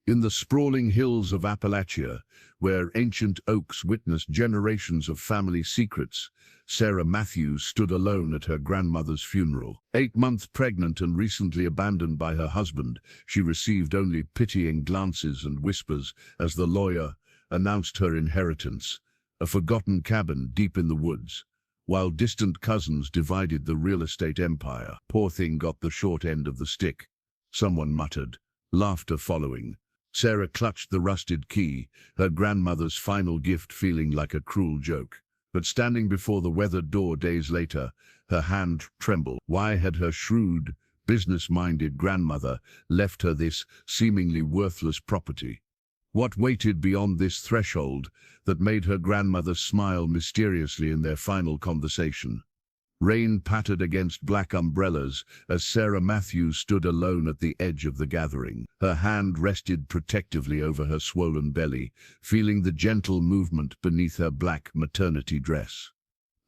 In the sprawling hills of Appalachia, where ancient oaks witnessed generations of family secrets, Sarah Matthews stood alone at her grandmother's funeral. 8 months pregnant and recently abandoned by her husband, she received only pitying glances and whispers as the lawyer announced her inheritance, a forgotten cabin deep in the woods, while distant cousins divided the real estate empire. Poor thing got the short end of the stick, someone muttered, laughter following. Sarah clutched the rusted key, her grandmother's final gift feeling like a cruel joke. But standing before the weathered door days later, her hand trembled. Why had her shrewd, business-minded grandmother left her this seemingly worthless property? What waited beyond this threshold that made her grandmother smile mysteriously in their final conversation? Rain pattered against black umbrellas as Sarah Matthews stood alone at the edge of the gathering. Her hand rested protectively over her swollen belly, feeling the gentle movement beneath her black maternity dress.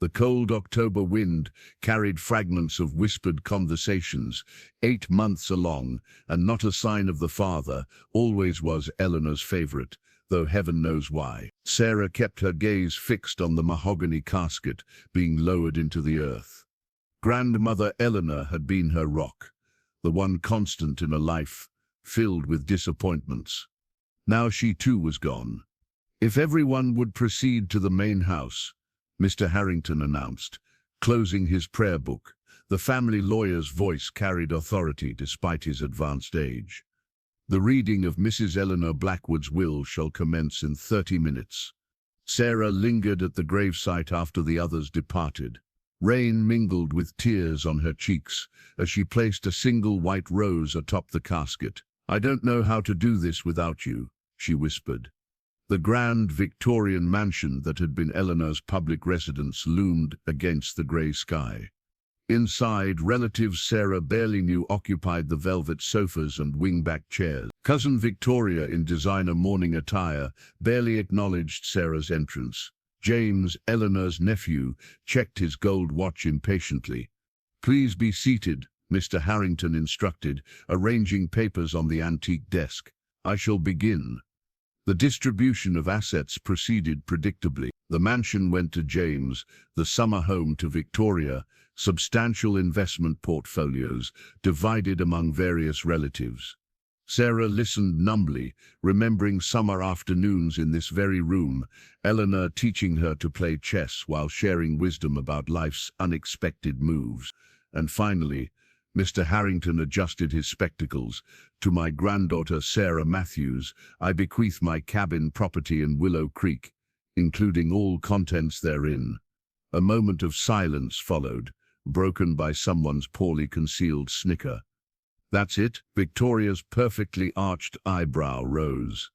The cold October wind carried fragments of whispered conversations, 8 months along, and not a sign of the father always was Eleanor's favorite, though heaven knows why. Sarah kept her gaze fixed on the mahogany casket being lowered into the earth. Grandmother Eleanor had been her rock, the one constant in a life filled with disappointments. Now she too was gone. If everyone would proceed to the main house, Mr. Harrington announced, closing his prayer book. The family lawyer's voice carried authority despite his advanced age. The reading of Mrs. Eleanor Blackwood's will shall commence in 30 minutes. Sarah lingered at the gravesite after the others departed. Rain mingled with tears on her cheeks as she placed a single white rose atop the casket. "I don't know how to do this without you," she whispered. The grand Victorian mansion that had been Eleanor's public residence loomed against the grey sky. Inside, relatives Sarah barely knew occupied the velvet sofas and wing-back chairs. Cousin Victoria, in designer mourning attire, barely acknowledged Sarah's entrance. James, Eleanor's nephew, checked his gold watch impatiently. "Please be seated," Mr. Harrington instructed, arranging papers on the antique desk. "I shall begin." The distribution of assets proceeded predictably. The mansion went to James, the summer home to Victoria, substantial investment portfolios divided among various relatives. Sarah listened numbly, remembering summer afternoons in this very room, Eleanor teaching her to play chess while sharing wisdom about life's unexpected moves. And finally, Mr. Harrington adjusted his spectacles. "To my granddaughter Sarah Matthews, I bequeath my cabin property in Willow Creek, including all contents therein." A moment of silence followed, broken by someone's poorly concealed snicker. "That's it?" Victoria's perfectly arched eyebrow rose.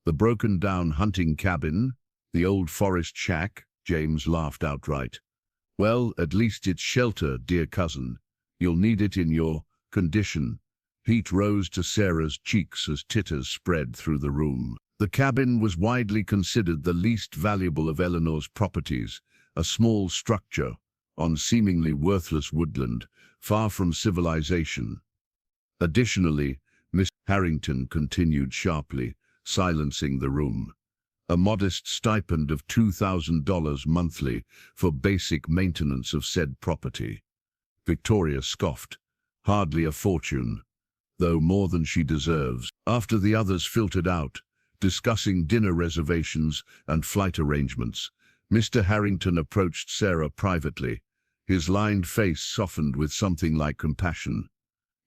"The broken-down hunting cabin? The old forest shack?" James laughed outright. "Well, at least it's shelter, dear cousin. You'll need it in your condition." Heat rose to Sarah's cheeks as titters spread through the room. The cabin was widely considered the least valuable of Eleanor's properties, a small structure on seemingly worthless woodland, far from civilization. Additionally, Miss Harrington continued sharply, silencing the room. A modest stipend of $2,000 monthly for basic maintenance of said property. Victoria scoffed. "Hardly a fortune, though more than she deserves." After the others filtered out, discussing dinner reservations and flight arrangements, Mr. Harrington approached Sarah privately. His lined face softened with something like compassion.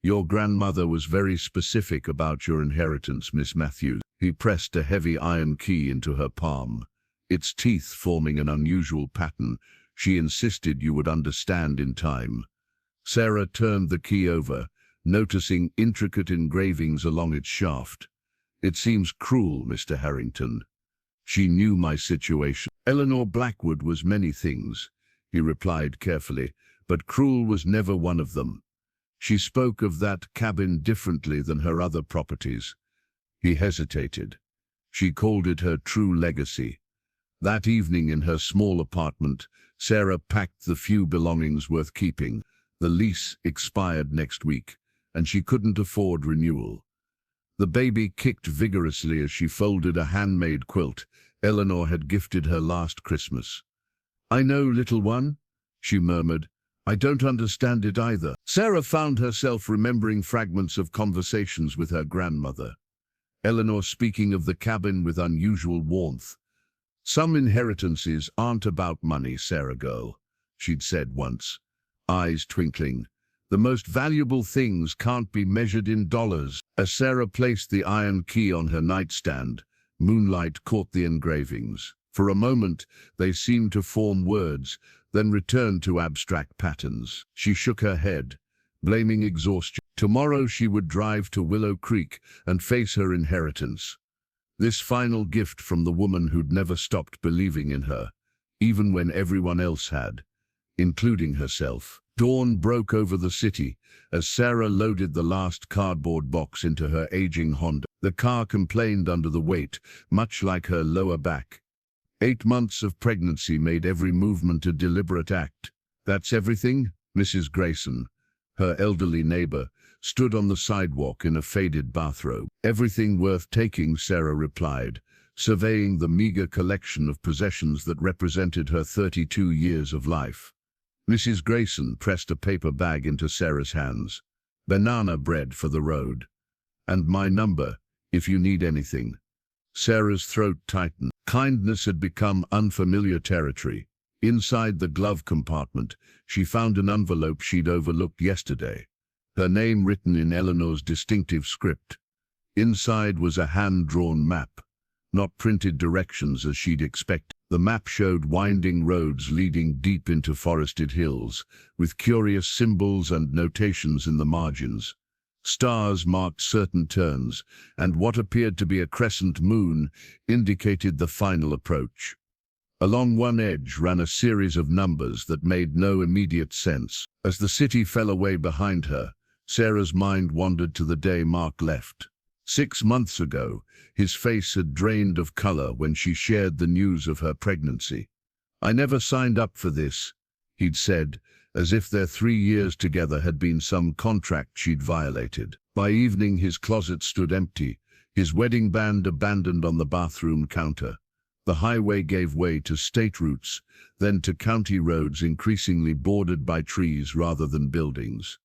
"Your grandmother was very specific about your inheritance, Miss Matthews." He pressed a heavy iron key into her palm, its teeth forming an unusual pattern. "She insisted you would understand in time." Sarah turned the key over, noticing intricate engravings along its shaft. "It seems cruel, Mr. Harrington." "She knew my situation." "Eleanor Blackwood was many things," he replied carefully, "but cruel was never one of them. She spoke of that cabin differently than her other properties." He hesitated. "She called it her true legacy." That evening in her small apartment, Sarah packed the few belongings worth keeping. The lease expired next week, and she couldn't afford renewal. The baby kicked vigorously as she folded a handmade quilt Eleanor had gifted her last Christmas. "I know, little one," she murmured. "I don't understand it either." Sarah found herself remembering fragments of conversations with her grandmother. Eleanor speaking of the cabin with unusual warmth. "Some inheritances aren't about money, Sarah girl," she'd said once, eyes twinkling. "The most valuable things can't be measured in dollars." As Sarah placed the iron key on her nightstand, moonlight caught the engravings. For a moment, they seemed to form words, then returned to abstract patterns. She shook her head, blaming exhaustion. Tomorrow she would drive to Willow Creek and face her inheritance. This final gift from the woman who'd never stopped believing in her, even when everyone else had, including herself. Dawn broke over the city as Sarah loaded the last cardboard box into her aging Honda. The car complained under the weight, much like her lower back. 8 months of pregnancy made every movement a deliberate act. "That's everything?" Mrs. Grayson, her elderly neighbor, stood on the sidewalk in a faded bathrobe. "Everything worth taking," Sarah replied, surveying the meager collection of possessions that represented her 32 years of life. Mrs. Grayson pressed a paper bag into Sarah's hands. "Banana bread for the road. And my number, if you need anything." Sarah's throat tightened. Kindness had become unfamiliar territory. Inside the glove compartment, she found an envelope she'd overlooked yesterday, her name written in Eleanor's distinctive script. Inside was a hand-drawn map, not printed directions as she'd expected. The map showed winding roads leading deep into forested hills, with curious symbols and notations in the margins. Stars marked certain turns, and what appeared to be a crescent moon indicated the final approach. Along one edge ran a series of numbers that made no immediate sense. As the city fell away behind her, Sarah's mind wandered to the day Mark left. 6 months ago, his face had drained of color when she shared the news of her pregnancy. "I never signed up for this," he'd said, as if their 3 years together had been some contract she'd violated. By evening his closet stood empty, his wedding band abandoned on the bathroom counter. The highway gave way to state routes, then to county roads increasingly bordered by trees rather than buildings.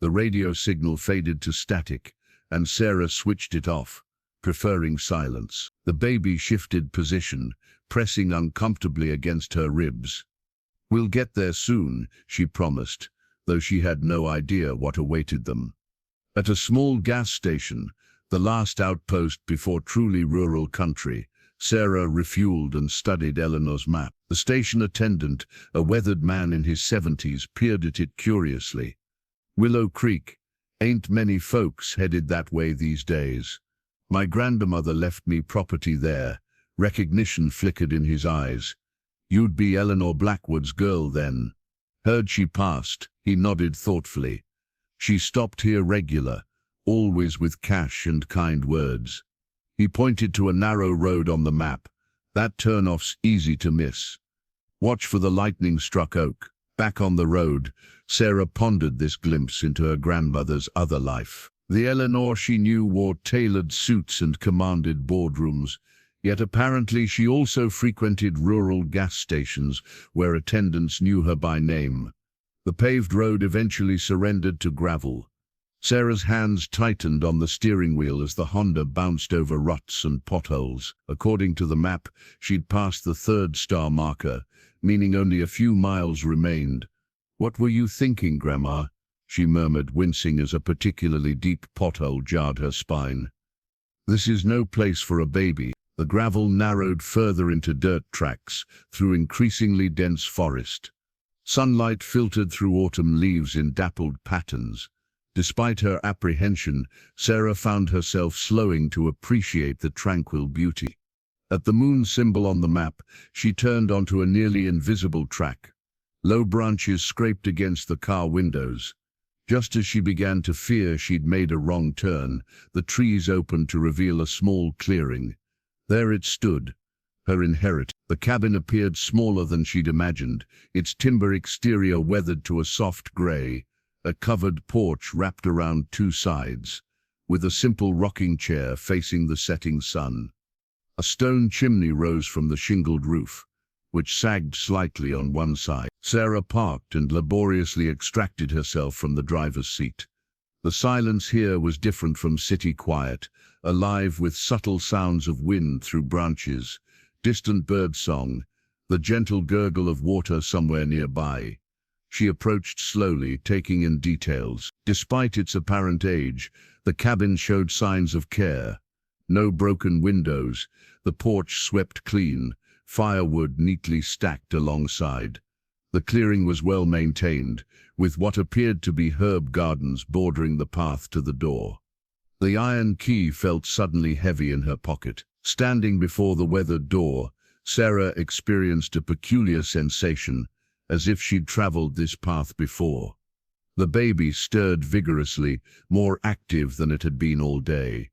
The radio signal faded to static, and Sarah switched it off, preferring silence. The baby shifted position, pressing uncomfortably against her ribs. "We'll get there soon," she promised, though she had no idea what awaited them. At a small gas station, the last outpost before truly rural country, Sarah refueled and studied Eleanor's map. The station attendant, a weathered man in his 70s, peered at it curiously. "Willow Creek. Ain't many folks headed that way these days. My grandmother left me property there." Recognition flickered in his eyes. "You'd be Eleanor Blackwood's girl then." "Heard she passed," he nodded thoughtfully. "She stopped here regular, always with cash and kind words." He pointed to a narrow road on the map. "That turnoff's easy to miss. Watch for the lightning-struck oak." Back on the road, Sarah pondered this glimpse into her grandmother's other life. The Eleanor she knew wore tailored suits and commanded boardrooms, yet apparently she also frequented rural gas stations where attendants knew her by name. The paved road eventually surrendered to gravel. Sarah's hands tightened on the steering wheel as the Honda bounced over ruts and potholes. According to the map, she'd passed the 3rd star marker, meaning only a few miles remained. "What were you thinking, Grandma?" she murmured, wincing as a particularly deep pothole jarred her spine. "This is no place for a baby." The gravel narrowed further into dirt tracks through increasingly dense forest. Sunlight filtered through autumn leaves in dappled patterns. Despite her apprehension, Sarah found herself slowing to appreciate the tranquil beauty. At the moon symbol on the map, she turned onto a nearly invisible track. Low branches scraped against the car windows. Just as she began to fear she'd made a wrong turn, the trees opened to reveal a small clearing. There it stood, her inheritance. The cabin appeared smaller than she'd imagined, its timber exterior weathered to a soft gray, a covered porch wrapped around 2 sides. with a simple rocking chair facing the setting sun. A stone chimney rose from the shingled roof, which sagged slightly on one side. Sarah parked and laboriously extracted herself from the driver's seat. The silence here was different from city quiet, alive with subtle sounds of wind through branches, distant bird song, the gentle gurgle of water somewhere nearby. She approached slowly, taking in details. Despite its apparent age, the cabin showed signs of care. No broken windows, the porch swept clean, firewood neatly stacked alongside. The clearing was well maintained, with what appeared to be herb gardens bordering the path to the door. The iron key felt suddenly heavy in her pocket. Standing before the weathered door, Sarah experienced a peculiar sensation, as if she'd traveled this path before. The baby stirred vigorously, more active than it had been all day.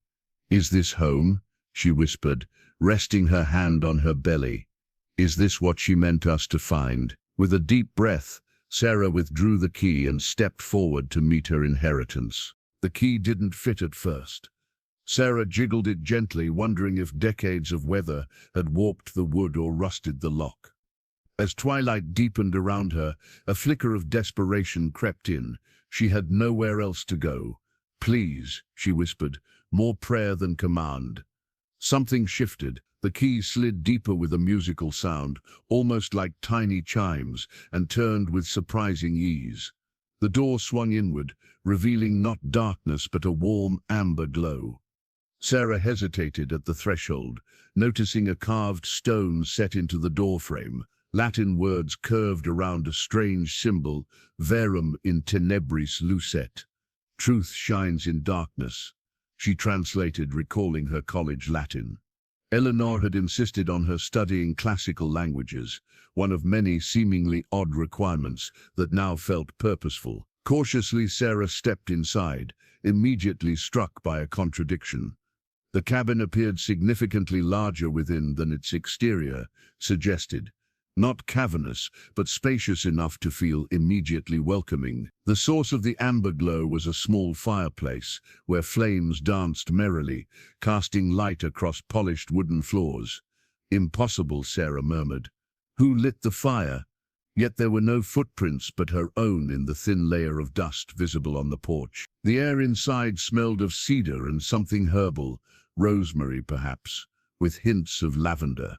"Is this home?" she whispered, resting her hand on her belly. "Is this what she meant us to find?" With a deep breath, Sarah withdrew the key and stepped forward to meet her inheritance. The key didn't fit at first. Sarah jiggled it gently, wondering if decades of weather had warped the wood or rusted the lock. As twilight deepened around her, a flicker of desperation crept in. She had nowhere else to go. "Please," she whispered, more prayer than command. Something shifted. The key slid deeper with a musical sound, almost like tiny chimes, and turned with surprising ease. The door swung inward, revealing not darkness but a warm amber glow. Sarah hesitated at the threshold, noticing a carved stone set into the doorframe. Latin words curved around a strange symbol, verum in tenebris lucet. "Truth shines in darkness," she translated, recalling her college Latin. Eleanor had insisted on her studying classical languages, one of many seemingly odd requirements that now felt purposeful. Cautiously, Sarah stepped inside, immediately struck by a contradiction. The cabin appeared significantly larger within than its exterior suggested. Not cavernous, but spacious enough to feel immediately welcoming. The source of the amber glow was a small fireplace, where flames danced merrily, casting light across polished wooden floors. "Impossible," Sarah murmured. "Who lit the fire?" Yet there were no footprints but her own in the thin layer of dust visible on the porch. The air inside smelled of cedar and something herbal, rosemary perhaps, with hints of lavender.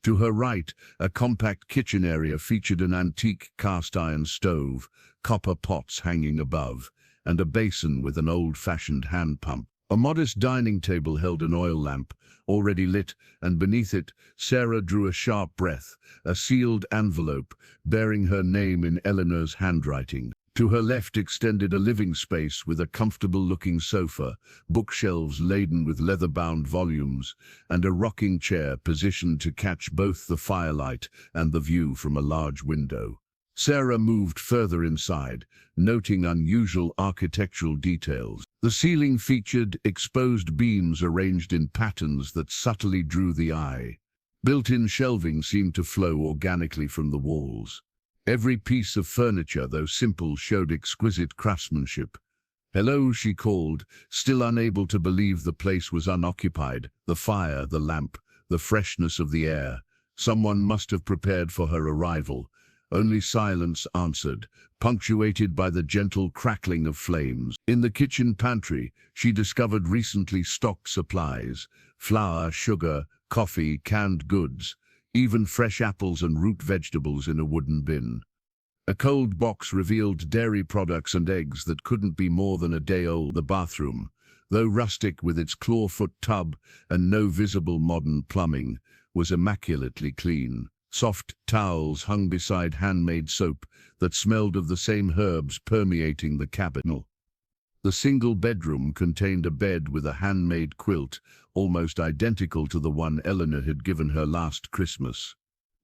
To her right, a compact kitchen area featured an antique cast-iron stove, copper pots hanging above, and a basin with an old-fashioned hand pump. A modest dining table held an oil lamp, already lit, and beneath it, Sarah drew a sharp breath, a sealed envelope bearing her name in Eleanor's handwriting. To her left extended a living space with a comfortable-looking sofa, bookshelves laden with leather-bound volumes, and a rocking chair positioned to catch both the firelight and the view from a large window. Sarah moved further inside, noting unusual architectural details. The ceiling featured exposed beams arranged in patterns that subtly drew the eye. Built-in shelving seemed to flow organically from the walls. Every piece of furniture, though simple, showed exquisite craftsmanship. "Hello," she called, still unable to believe the place was unoccupied. The fire, the lamp, the freshness of the air. Someone must have prepared for her arrival. Only silence answered, punctuated by the gentle crackling of flames. In the kitchen pantry, she discovered recently stocked supplies: flour, sugar, coffee, canned goods, even fresh apples and root vegetables in a wooden bin. A cold box revealed dairy products and eggs that couldn't be more than a day old. The bathroom, though rustic with its clawfoot tub and no visible modern plumbing, was immaculately clean. Soft towels hung beside handmade soap that smelled of the same herbs permeating the cabin. The single bedroom contained a bed with a handmade quilt, almost identical to the one Eleanor had given her last Christmas.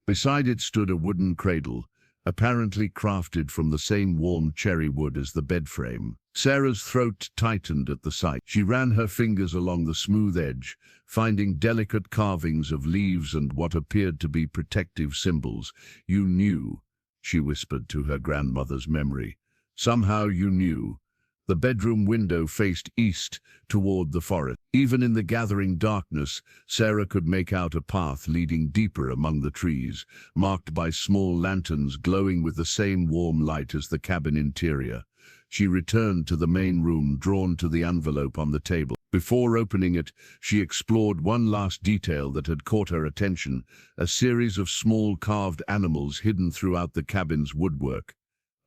Beside it stood a wooden cradle, apparently crafted from the same warm cherry wood as the bed frame. Sarah's throat tightened at the sight. She ran her fingers along the smooth edge, finding delicate carvings of leaves and what appeared to be protective symbols. "You knew," she whispered to her grandmother's memory. "Somehow you knew." The bedroom window faced east toward the forest. Even in the gathering darkness, Sarah could make out a path leading deeper among the trees, marked by small lanterns glowing with the same warm light as the cabin interior. She returned to the main room, drawn to the envelope on the table. Before opening it, she explored one last detail that had caught her attention: a series of small carved animals hidden throughout the cabin's woodwork.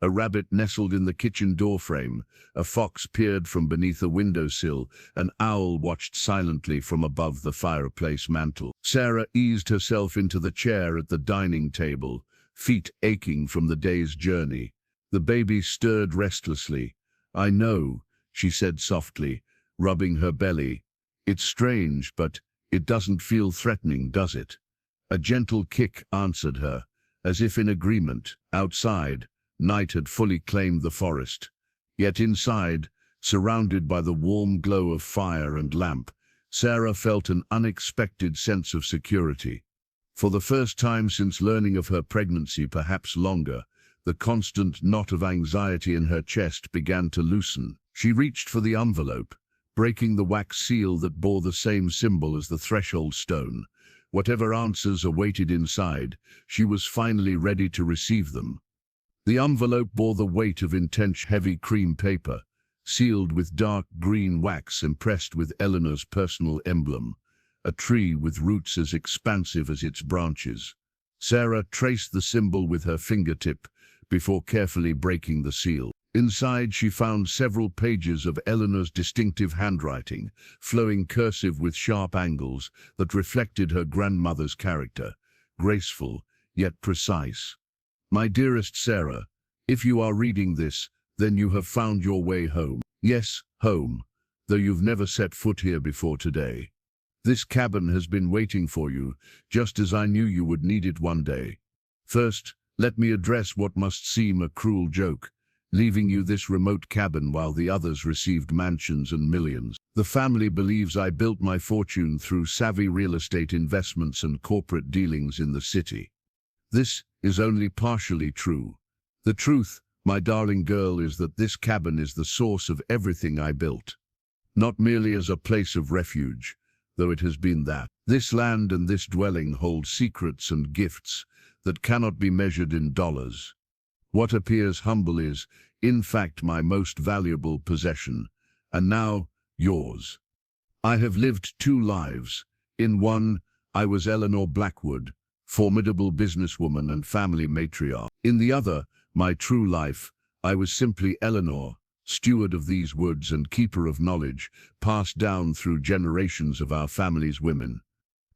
A rabbit nestled in the kitchen doorframe, a fox peered from beneath a windowsill, an owl watched silently from above the fireplace mantel. Sarah eased herself into the chair at the dining table, feet aching from the day's journey. The baby stirred restlessly. "I know," she said softly, rubbing her belly. "It's strange, but it doesn't feel threatening, does it?" A gentle kick answered her, as if in agreement. Outside, night had fully claimed the forest. Yet inside, surrounded by the warm glow of fire and lamp, Sarah felt an unexpected sense of security. For the first time since learning of her pregnancy, perhaps longer, the constant knot of anxiety in her chest began to loosen. She reached for the envelope, breaking the wax seal that bore the same symbol as the threshold stone. Whatever answers awaited inside, she was finally ready to receive them. The envelope bore the weight of intense heavy cream paper, sealed with dark green wax impressed with Eleanor's personal emblem, a tree with roots as expansive as its branches. Sarah traced the symbol with her fingertip before carefully breaking the seal. Inside, she found several pages of Eleanor's distinctive handwriting, flowing cursive with sharp angles that reflected her grandmother's character, graceful yet precise. "My dearest Sarah, if you are reading this, then you have found your way home. Yes, home, though you've never set foot here before today. This cabin has been waiting for you, just as I knew you would need it one day. First, let me address what must seem a cruel joke, leaving you this remote cabin while the others received mansions and millions. The family believes I built my fortune through savvy real estate investments and corporate dealings in the city. This is only partially true. The truth, my darling girl, is that this cabin is the source of everything I built. Not merely as a place of refuge, though it has been that. This land and this dwelling hold secrets and gifts that cannot be measured in dollars. What appears humble is, in fact, my most valuable possession, and now yours. I have lived two lives. In one, I was Eleanor Blackwood, formidable businesswoman and family matriarch. In the other, my true life, I was simply Eleanor, steward of these woods and keeper of knowledge, passed down through generations of our family's women.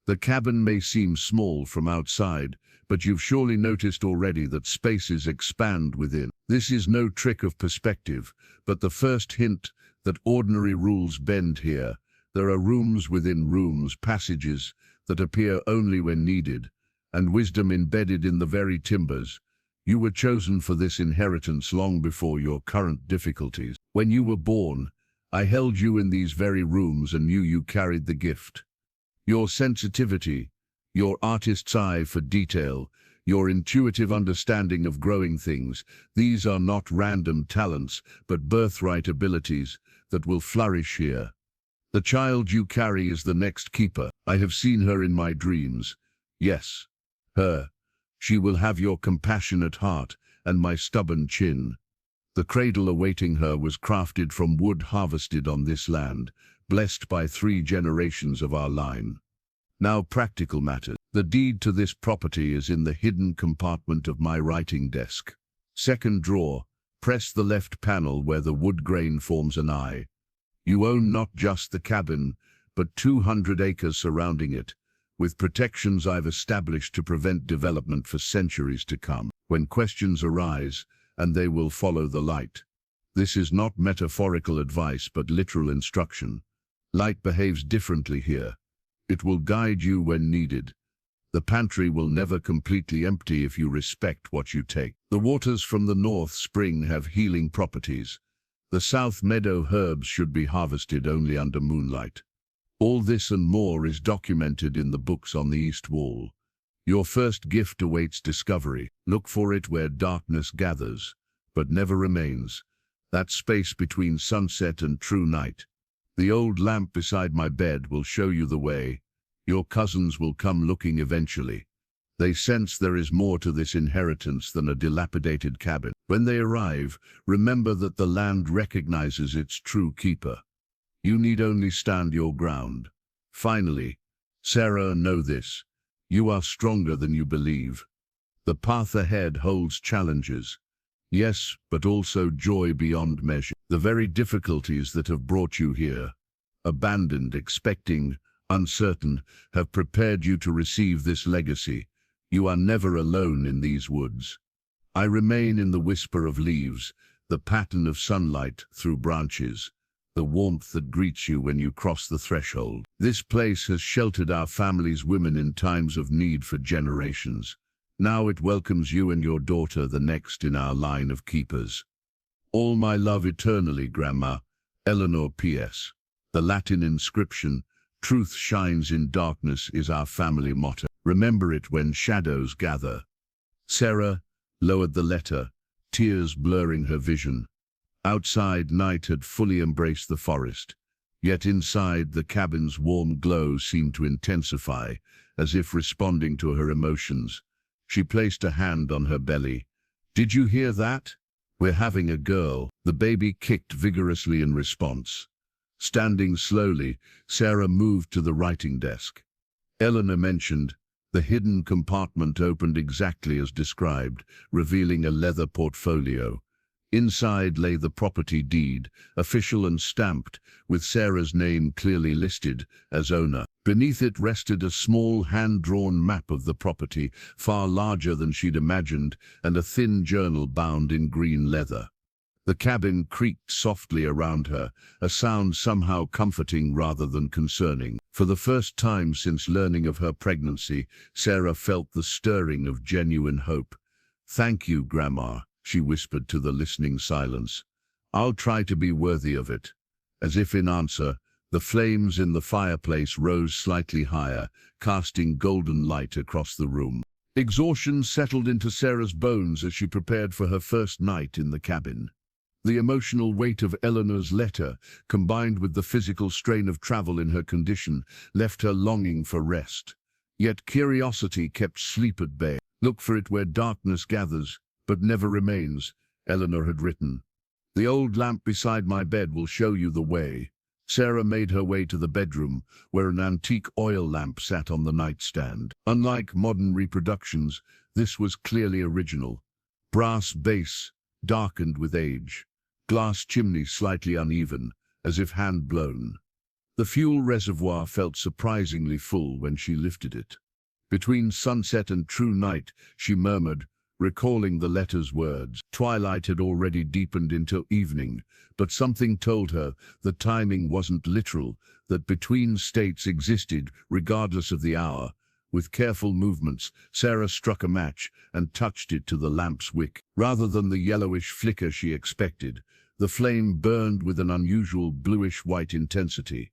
The cabin may seem small from outside, but you've surely noticed already that spaces expand within. This is no trick of perspective, but the first hint that ordinary rules bend here. There are rooms within rooms, passages that appear only when needed, and wisdom embedded in the very timbers. You were chosen for this inheritance long before your current difficulties. When you were born, I held you in these very rooms and knew you carried the gift. Your sensitivity, your artist's eye for detail, your intuitive understanding of growing things, these are not random talents, but birthright abilities that will flourish here. The child you carry is the next keeper. I have seen her in my dreams. Yes, her. She will have your compassionate heart and my stubborn chin. The cradle awaiting her was crafted from wood harvested on this land, blessed by 3 generations of our line. Now practical matters. The deed to this property is in the hidden compartment of my writing desk. Second drawer, press the left panel where the wood grain forms an eye. You own not just the cabin, but 200 acres surrounding it, with protections I've established to prevent development for centuries to come. When questions arise, and they will follow the light. This is not metaphorical advice, but literal instruction. Light behaves differently here. It will guide you when needed. The pantry will never completely empty if you respect what you take. The waters from the north spring have healing properties. The south meadow herbs should be harvested only under moonlight. All this and more is documented in the books on the east wall. Your first gift awaits discovery. Look for it where darkness gathers, but never remains. that space between sunset and true night. The old lamp beside my bed will show you the way. Your cousins will come looking eventually. They sense there is more to this inheritance than a dilapidated cabin. When they arrive, remember that the land recognizes its true keeper. You need only stand your ground. Finally, Sarah, know this. You are stronger than you believe. The path ahead holds challenges. Yes, but also joy beyond measure. The very difficulties that have brought you here, abandoned, expecting, uncertain, have prepared you to receive this legacy. You are never alone in these woods. I remain in the whisper of leaves, the pattern of sunlight through branches, the warmth that greets you when you cross the threshold. This place has sheltered our family's women in times of need for generations. Now it welcomes you and your daughter, the next in our line of keepers. All my love eternally, Grandma. Eleanor P.S. The Latin inscription, "Truth shines in darkness," is our family motto. Remember it when shadows gather. Sarah lowered the letter, tears blurring her vision. Outside, night had fully embraced the forest, yet inside, the cabin's warm glow seemed to intensify, as if responding to her emotions. She placed a hand on her belly. "Did you hear that? We're having a girl." The baby kicked vigorously in response. Standing slowly, Sarah moved to the writing desk. Eleanor mentioned. The hidden compartment opened exactly as described, revealing a leather portfolio. Inside lay the property deed, official and stamped, with Sarah's name clearly listed as owner. Beneath it rested a small hand-drawn map of the property, far larger than she'd imagined, and a thin journal bound in green leather. The cabin creaked softly around her, a sound somehow comforting rather than concerning. For the first time since learning of her pregnancy, Sarah felt the stirring of genuine hope. "Thank you, Grandma," she whispered to the listening silence. "I'll try to be worthy of it." As if in answer, the flames in the fireplace rose slightly higher, casting golden light across the room. Exhaustion settled into Sarah's bones as she prepared for her first night in the cabin. The emotional weight of Eleanor's letter, combined with the physical strain of travel in her condition, left her longing for rest. Yet curiosity kept sleep at bay. "Look for it where darkness gathers, but never remains," Eleanor had written. "The old lamp beside my bed will show you the way." Sarah made her way to the bedroom, where an antique oil lamp sat on the nightstand. Unlike modern reproductions, this was clearly original. Brass base, darkened with age. Glass chimney slightly uneven, as if hand-blown. The fuel reservoir felt surprisingly full when she lifted it. Between sunset and true night, she murmured, recalling the letter's words. Twilight had already deepened into evening, but something told her the timing wasn't literal, that between states existed regardless of the hour. With careful movements, Sarah struck a match and touched it to the lamp's wick. Rather than the yellowish flicker she expected, the flame burned with an unusual bluish-white intensity.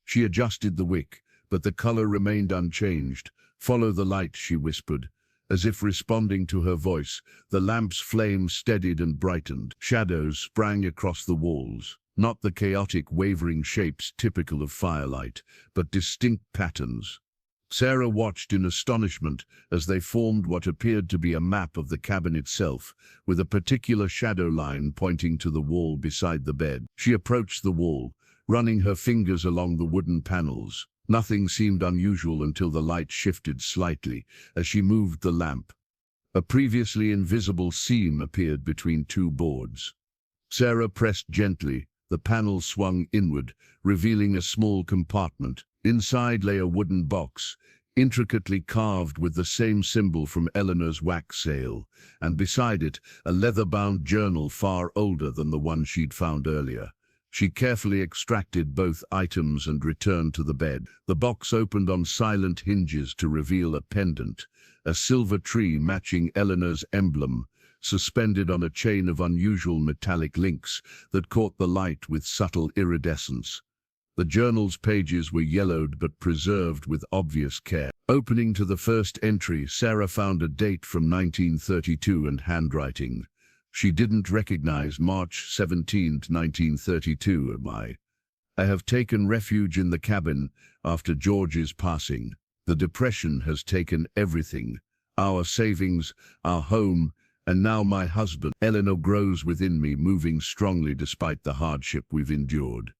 She adjusted the wick, but the color remained unchanged. "Follow the light," she whispered. As if responding to her voice, the lamp's flame steadied and brightened. Shadows sprang across the walls, not the chaotic, wavering shapes typical of firelight, but distinct patterns. Sarah watched in astonishment as they formed what appeared to be a map of the cabin itself, with a particular shadow line pointing to the wall beside the bed. She approached the wall, running her fingers along the wooden panels. Nothing seemed unusual until the light shifted slightly as she moved the lamp. A previously invisible seam appeared between two boards. Sarah pressed gently. The panel swung inward, revealing a small compartment. Inside lay a wooden box, intricately carved with the same symbol from Eleanor's wax sale, and beside it, a leather-bound journal far older than the one she'd found earlier. She carefully extracted both items and returned to the bed. The box opened on silent hinges to reveal a pendant, a silver tree matching Eleanor's emblem, suspended on a chain of unusual metallic links that caught the light with subtle iridescence. The journal's pages were yellowed but preserved with obvious care. Opening to the first entry, Sarah found a date from 1932 and handwriting. She didn't recognize March 17, 1932, I have taken refuge in the cabin after George's passing. The depression has taken everything, our savings, our home, and now my husband. Eleanor grows within me, moving strongly despite the hardship we've endured.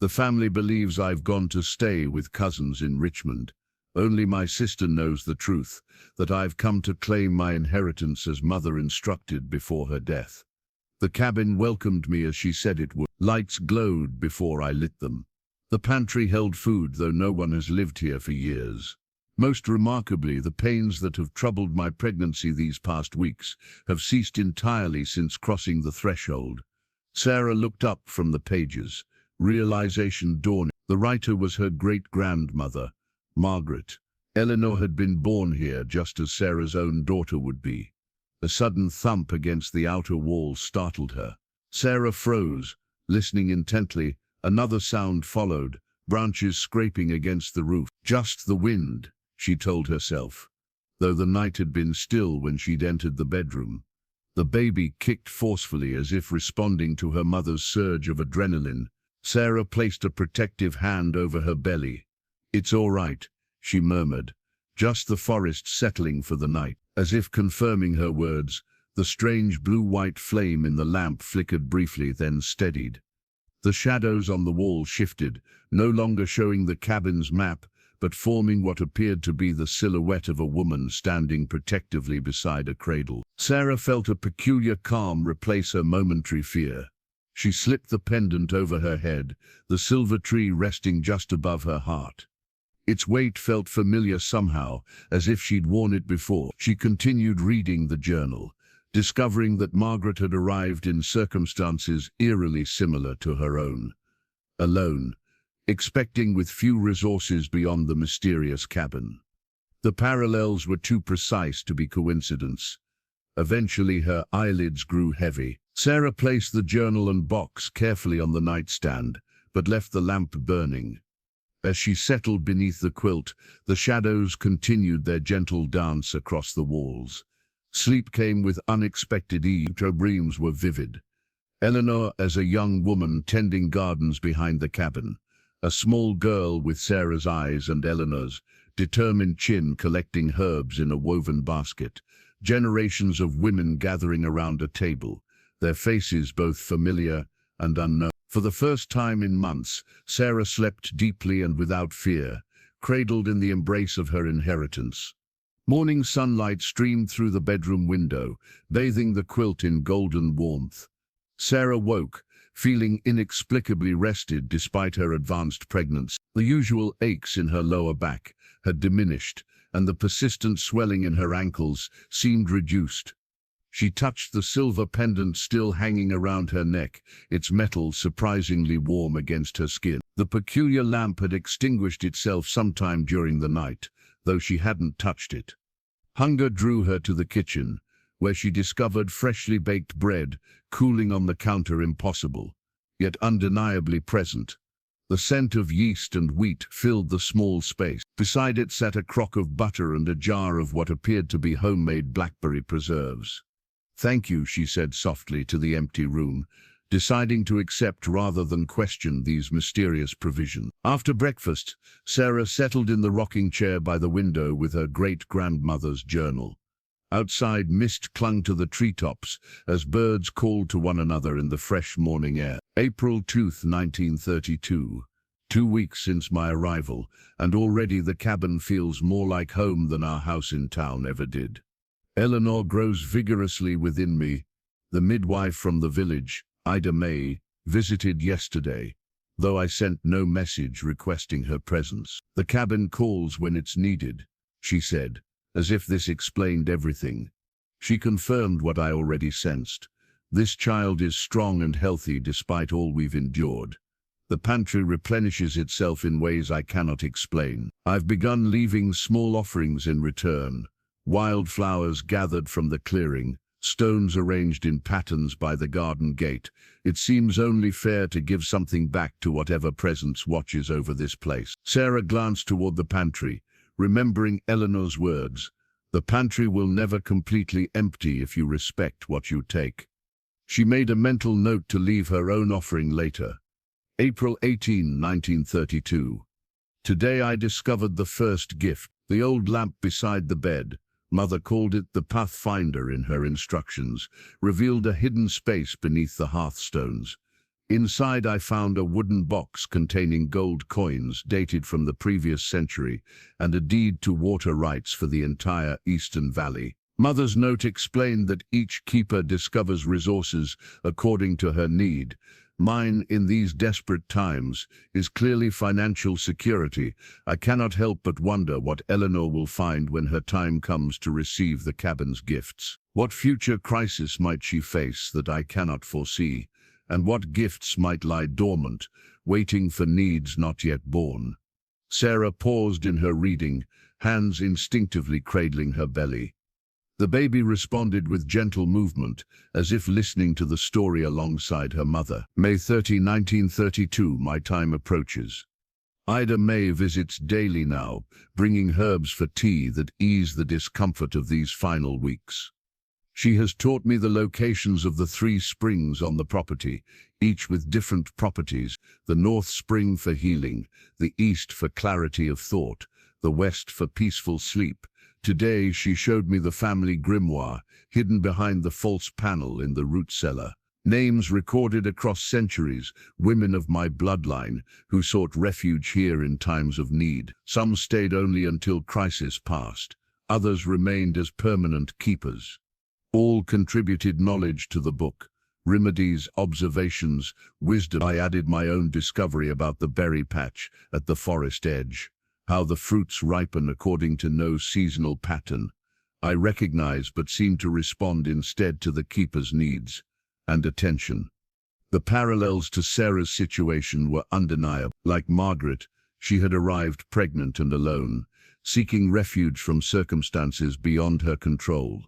The family believes I've gone to stay with cousins in Richmond. Only my sister knows the truth, that I've come to claim my inheritance as mother instructed before her death. The cabin welcomed me as she said it would. Lights glowed before I lit them. The pantry held food, though no one has lived here for years. Most remarkably, the pains that have troubled my pregnancy these past weeks have ceased entirely since crossing the threshold. Sarah looked up from the pages, realization dawning. The writer was her great-grandmother, Margaret. Eleanor had been born here just as Sarah's own daughter would be. A sudden thump against the outer wall startled her. Sarah froze, listening intently. Another sound followed, branches scraping against the roof. Just the wind, she told herself, though the night had been still when she'd entered the bedroom. The baby kicked forcefully as if responding to her mother's surge of adrenaline. Sarah placed a protective hand over her belly. "It's all right," she murmured, "just the forest settling for the night." As if confirming her words, the strange blue-white flame in the lamp flickered briefly, then steadied. The shadows on the wall shifted, no longer showing the cabin's map, but forming what appeared to be the silhouette of a woman standing protectively beside a cradle. Sarah felt a peculiar calm replace her momentary fear. She slipped the pendant over her head, the silver tree resting just above her heart. Its weight felt familiar somehow, as if she'd worn it before. She continued reading the journal, discovering that Margaret had arrived in circumstances eerily similar to her own. Alone, expecting with few resources beyond the mysterious cabin. The parallels were too precise to be coincidence. Eventually her eyelids grew heavy. Sarah placed the journal and box carefully on the nightstand, but left the lamp burning. As she settled beneath the quilt, the shadows continued their gentle dance across the walls. Sleep came with unexpected ease. Her dreams were vivid. Eleanor as a young woman tending gardens behind the cabin. A small girl with Sarah's eyes and Eleanor's determined chin collecting herbs in a woven basket. Generations of women gathering around a table, their faces both familiar and unknown. For the first time in months, Sarah slept deeply and without fear, cradled in the embrace of her inheritance. Morning sunlight streamed through the bedroom window, bathing the quilt in golden warmth. Sarah woke, feeling inexplicably rested despite her advanced pregnancy. The usual aches in her lower back had diminished, and the persistent swelling in her ankles seemed reduced. She touched the silver pendant still hanging around her neck, its metal surprisingly warm against her skin. The peculiar lamp had extinguished itself sometime during the night, though she hadn't touched it. Hunger drew her to the kitchen, where she discovered freshly baked bread, cooling on the counter, impossible, yet undeniably present. The scent of yeast and wheat filled the small space. Beside it sat a crock of butter and a jar of what appeared to be homemade blackberry preserves. "Thank you," she said softly to the empty room, deciding to accept rather than question these mysterious provisions. After breakfast, Sarah settled in the rocking chair by the window with her great-grandmother's journal. Outside, mist clung to the treetops as birds called to one another in the fresh morning air. April 2, 1932. 2 weeks since my arrival, and already the cabin feels more like home than our house in town ever did. Eleanor grows vigorously within me. The midwife from the village, Ida May, visited yesterday, though I sent no message requesting her presence. "The cabin calls when it's needed," she said, as if this explained everything. She confirmed what I already sensed. This child is strong and healthy despite all we've endured. The pantry replenishes itself in ways I cannot explain. I've begun leaving small offerings in return. Wildflowers gathered from the clearing, stones arranged in patterns by the garden gate. It seems only fair to give something back to whatever presence watches over this place. Sarah glanced toward the pantry, remembering Eleanor's words. "The pantry will never completely empty if you respect what you take." She made a mental note to leave her own offering later. April 18, 1932. Today I discovered the first gift, the old lamp beside the bed. Mother called it the Pathfinder in her instructions, revealed a hidden space beneath the hearthstones. Inside I found a wooden box containing gold coins dated from the previous century and a deed to water rights for the entire Eastern Valley. Mother's note explained that each keeper discovers resources according to her need. Mine, in these desperate times, is clearly financial security. I cannot help but wonder what Eleanor will find when her time comes to receive the cabin's gifts. What future crisis might she face that I cannot foresee? And what gifts might lie dormant, waiting for needs not yet born? Sarah paused in her reading, hands instinctively cradling her belly. The baby responded with gentle movement, as if listening to the story alongside her mother. May 30, 1932, my time approaches. Ida May visits daily now, bringing herbs for tea that ease the discomfort of these final weeks. She has taught me the locations of the 3 springs on the property, each with different properties: the north spring for healing, the east for clarity of thought, the west for peaceful sleep. Today she showed me the family grimoire, hidden behind the false panel in the root cellar. Names recorded across centuries, women of my bloodline, who sought refuge here in times of need. Some stayed only until crisis passed. Others remained as permanent keepers. All contributed knowledge to the book, remedies, observations, wisdom. I added my own discovery about the berry patch at the forest edge. How the fruits ripen according to no seasonal pattern. I recognize but seem to respond instead to the keeper's needs and attention. The parallels to Sarah's situation were undeniable. Like Margaret, she had arrived pregnant and alone, seeking refuge from circumstances beyond her control.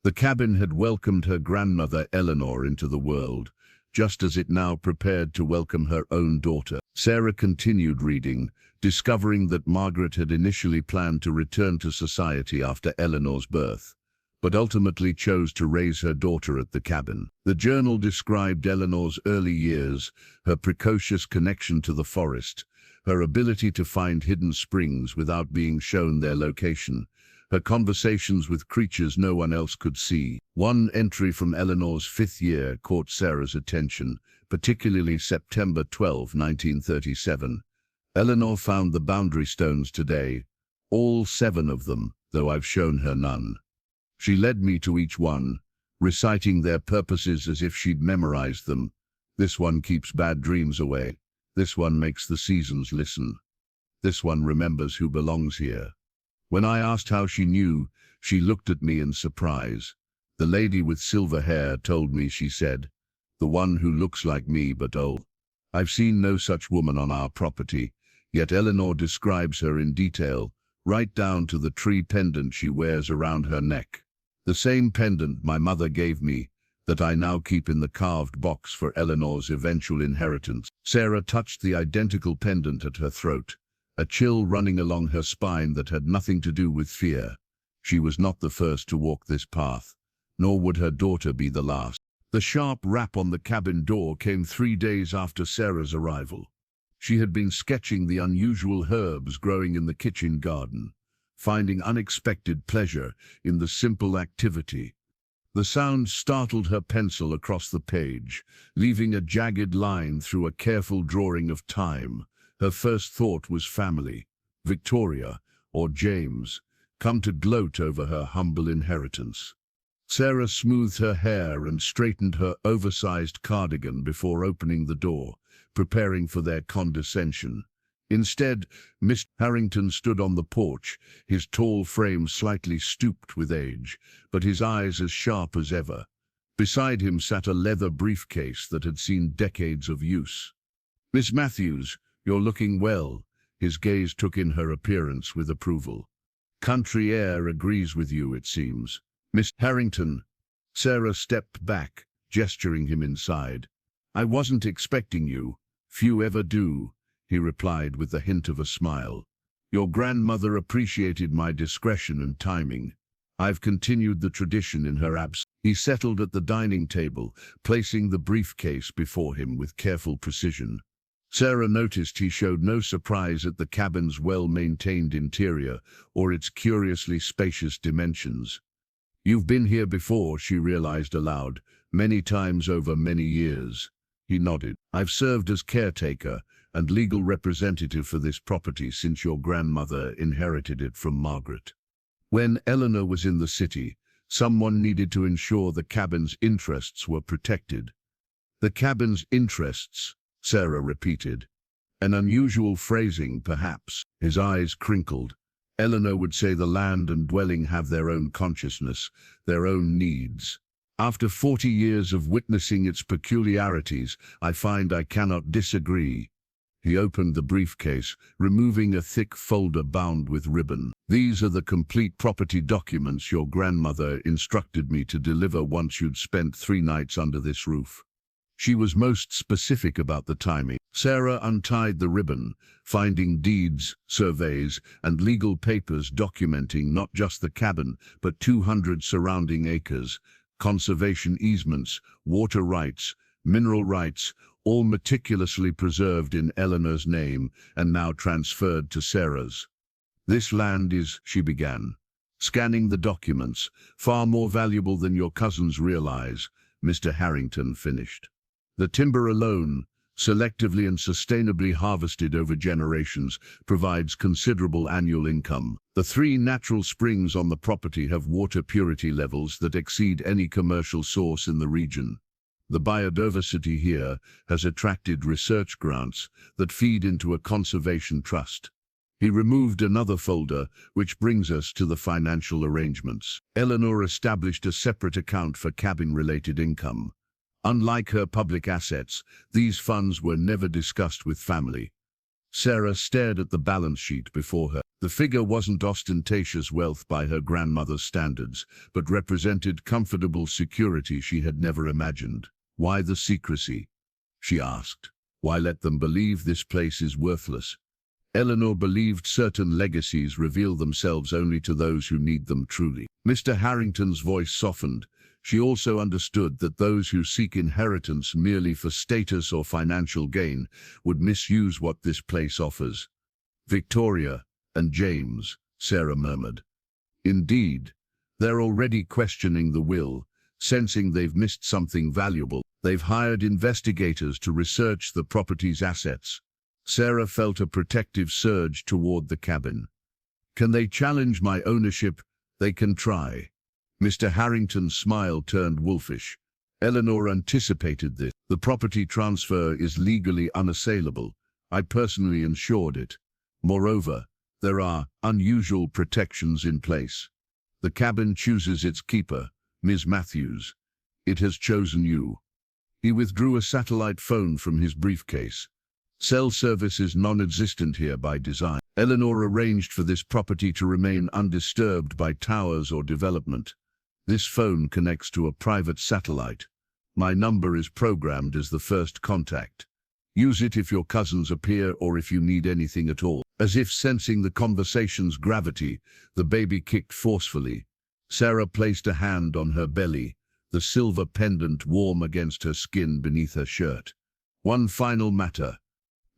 The cabin had welcomed her grandmother Eleanor into the world, just as it now prepared to welcome her own daughter. Sarah continued reading, discovering that Margaret had initially planned to return to society after Eleanor's birth, but ultimately chose to raise her daughter at the cabin. The journal described Eleanor's early years, her precocious connection to the forest, her ability to find hidden springs without being shown their location, her conversations with creatures no one else could see. One entry from Eleanor's 5th year caught Sarah's attention, particularly September 12, 1937. Eleanor found the boundary stones today, all 7 of them, though I've shown her none. She led me to each one, reciting their purposes as if she'd memorized them. This one keeps bad dreams away. This one makes the seasons listen. This one remembers who belongs here. When I asked how she knew, she looked at me in surprise. The lady with silver hair told me, she said, "The one who looks like me but old." I've seen no such woman on our property, yet Eleanor describes her in detail, right down to the tree pendant she wears around her neck. The same pendant my mother gave me, that I now keep in the carved box for Eleanor's eventual inheritance. Sarah touched the identical pendant at her throat, a chill running along her spine that had nothing to do with fear. She was not the first to walk this path, nor would her daughter be the last. The sharp rap on the cabin door came 3 days after Sarah's arrival. She had been sketching the unusual herbs growing in the kitchen garden, finding unexpected pleasure in the simple activity. The sound startled her pencil across the page, leaving a jagged line through a careful drawing of time. Her first thought was family, Victoria, or James, come to gloat over her humble inheritance. Sarah smoothed her hair and straightened her oversized cardigan before opening the door, preparing for their condescension. Instead, Mr. Harrington stood on the porch, his tall frame slightly stooped with age, but his eyes as sharp as ever. Beside him sat a leather briefcase that had seen decades of use. "Miss Matthews, you're looking well." His gaze took in her appearance with approval. "Country air agrees with you, it seems." "Miss Harrington." Sarah stepped back, gesturing him inside. "I wasn't expecting you. Few ever do," he replied with the hint of a smile. "Your grandmother appreciated my discretion and timing." I've continued the tradition in her absence. He settled at the dining table, placing the briefcase before him with careful precision. Sarah noticed he showed no surprise at the cabin's well-maintained interior or its curiously spacious dimensions. You've been here before, she realized aloud, many times over many years. He nodded. I've served as caretaker and legal representative for this property since your grandmother inherited it from Margaret. When Eleanor was in the city, someone needed to ensure the cabin's interests were protected. The cabin's interests, Sarah repeated. An unusual phrasing, perhaps. His eyes crinkled. Eleanor would say the land and dwelling have their own consciousness, their own needs. After 40 years of witnessing its peculiarities, I find I cannot disagree. He opened the briefcase, removing a thick folder bound with ribbon. These are the complete property documents your grandmother instructed me to deliver once you'd spent 3 nights under this roof. She was most specific about the timing. Sarah untied the ribbon, finding deeds, surveys, and legal papers documenting not just the cabin, but 200 surrounding acres, conservation easements, water rights, mineral rights, all meticulously preserved in Eleanor's name and now transferred to Sarah's. This land is, she began, scanning the documents, far more valuable than your cousins realize, Mr. Harrington finished. The timber alone, selectively and sustainably harvested over generations, provides considerable annual income. The 3 natural springs on the property have water purity levels that exceed any commercial source in the region. The biodiversity here has attracted research grants that feed into a conservation trust. He removed another folder, which brings us to the financial arrangements. Eleanor established a separate account for cabin-related income. Unlike her public assets, these funds were never discussed with family. Sarah stared at the balance sheet before her. The figure wasn't ostentatious wealth by her grandmother's standards, but represented comfortable security she had never imagined. Why the secrecy? She asked. Why let them believe this place is worthless? Eleanor believed certain legacies reveal themselves only to those who need them truly. Mr. Harrington's voice softened. She also understood that those who seek inheritance merely for status or financial gain would misuse what this place offers. Victoria and James, Sarah murmured. Indeed, they're already questioning the will, sensing they've missed something valuable. They've hired investigators to research the property's assets. Sarah felt a protective surge toward the cabin. Can they challenge my ownership? They can try. Mr. Harrington's smile turned wolfish. Eleanor anticipated this. The property transfer is legally unassailable. I personally insured it. Moreover, there are unusual protections in place. The cabin chooses its keeper, Ms. Matthews. It has chosen you. He withdrew a satellite phone from his briefcase. Cell service is non-existent here by design. Eleanor arranged for this property to remain undisturbed by towers or development. This phone connects to a private satellite. My number is programmed as the first contact. Use it if your cousins appear or if you need anything at all. As if sensing the conversation's gravity, the baby kicked forcefully. Sarah placed a hand on her belly, the silver pendant warm against her skin beneath her shirt. One final matter.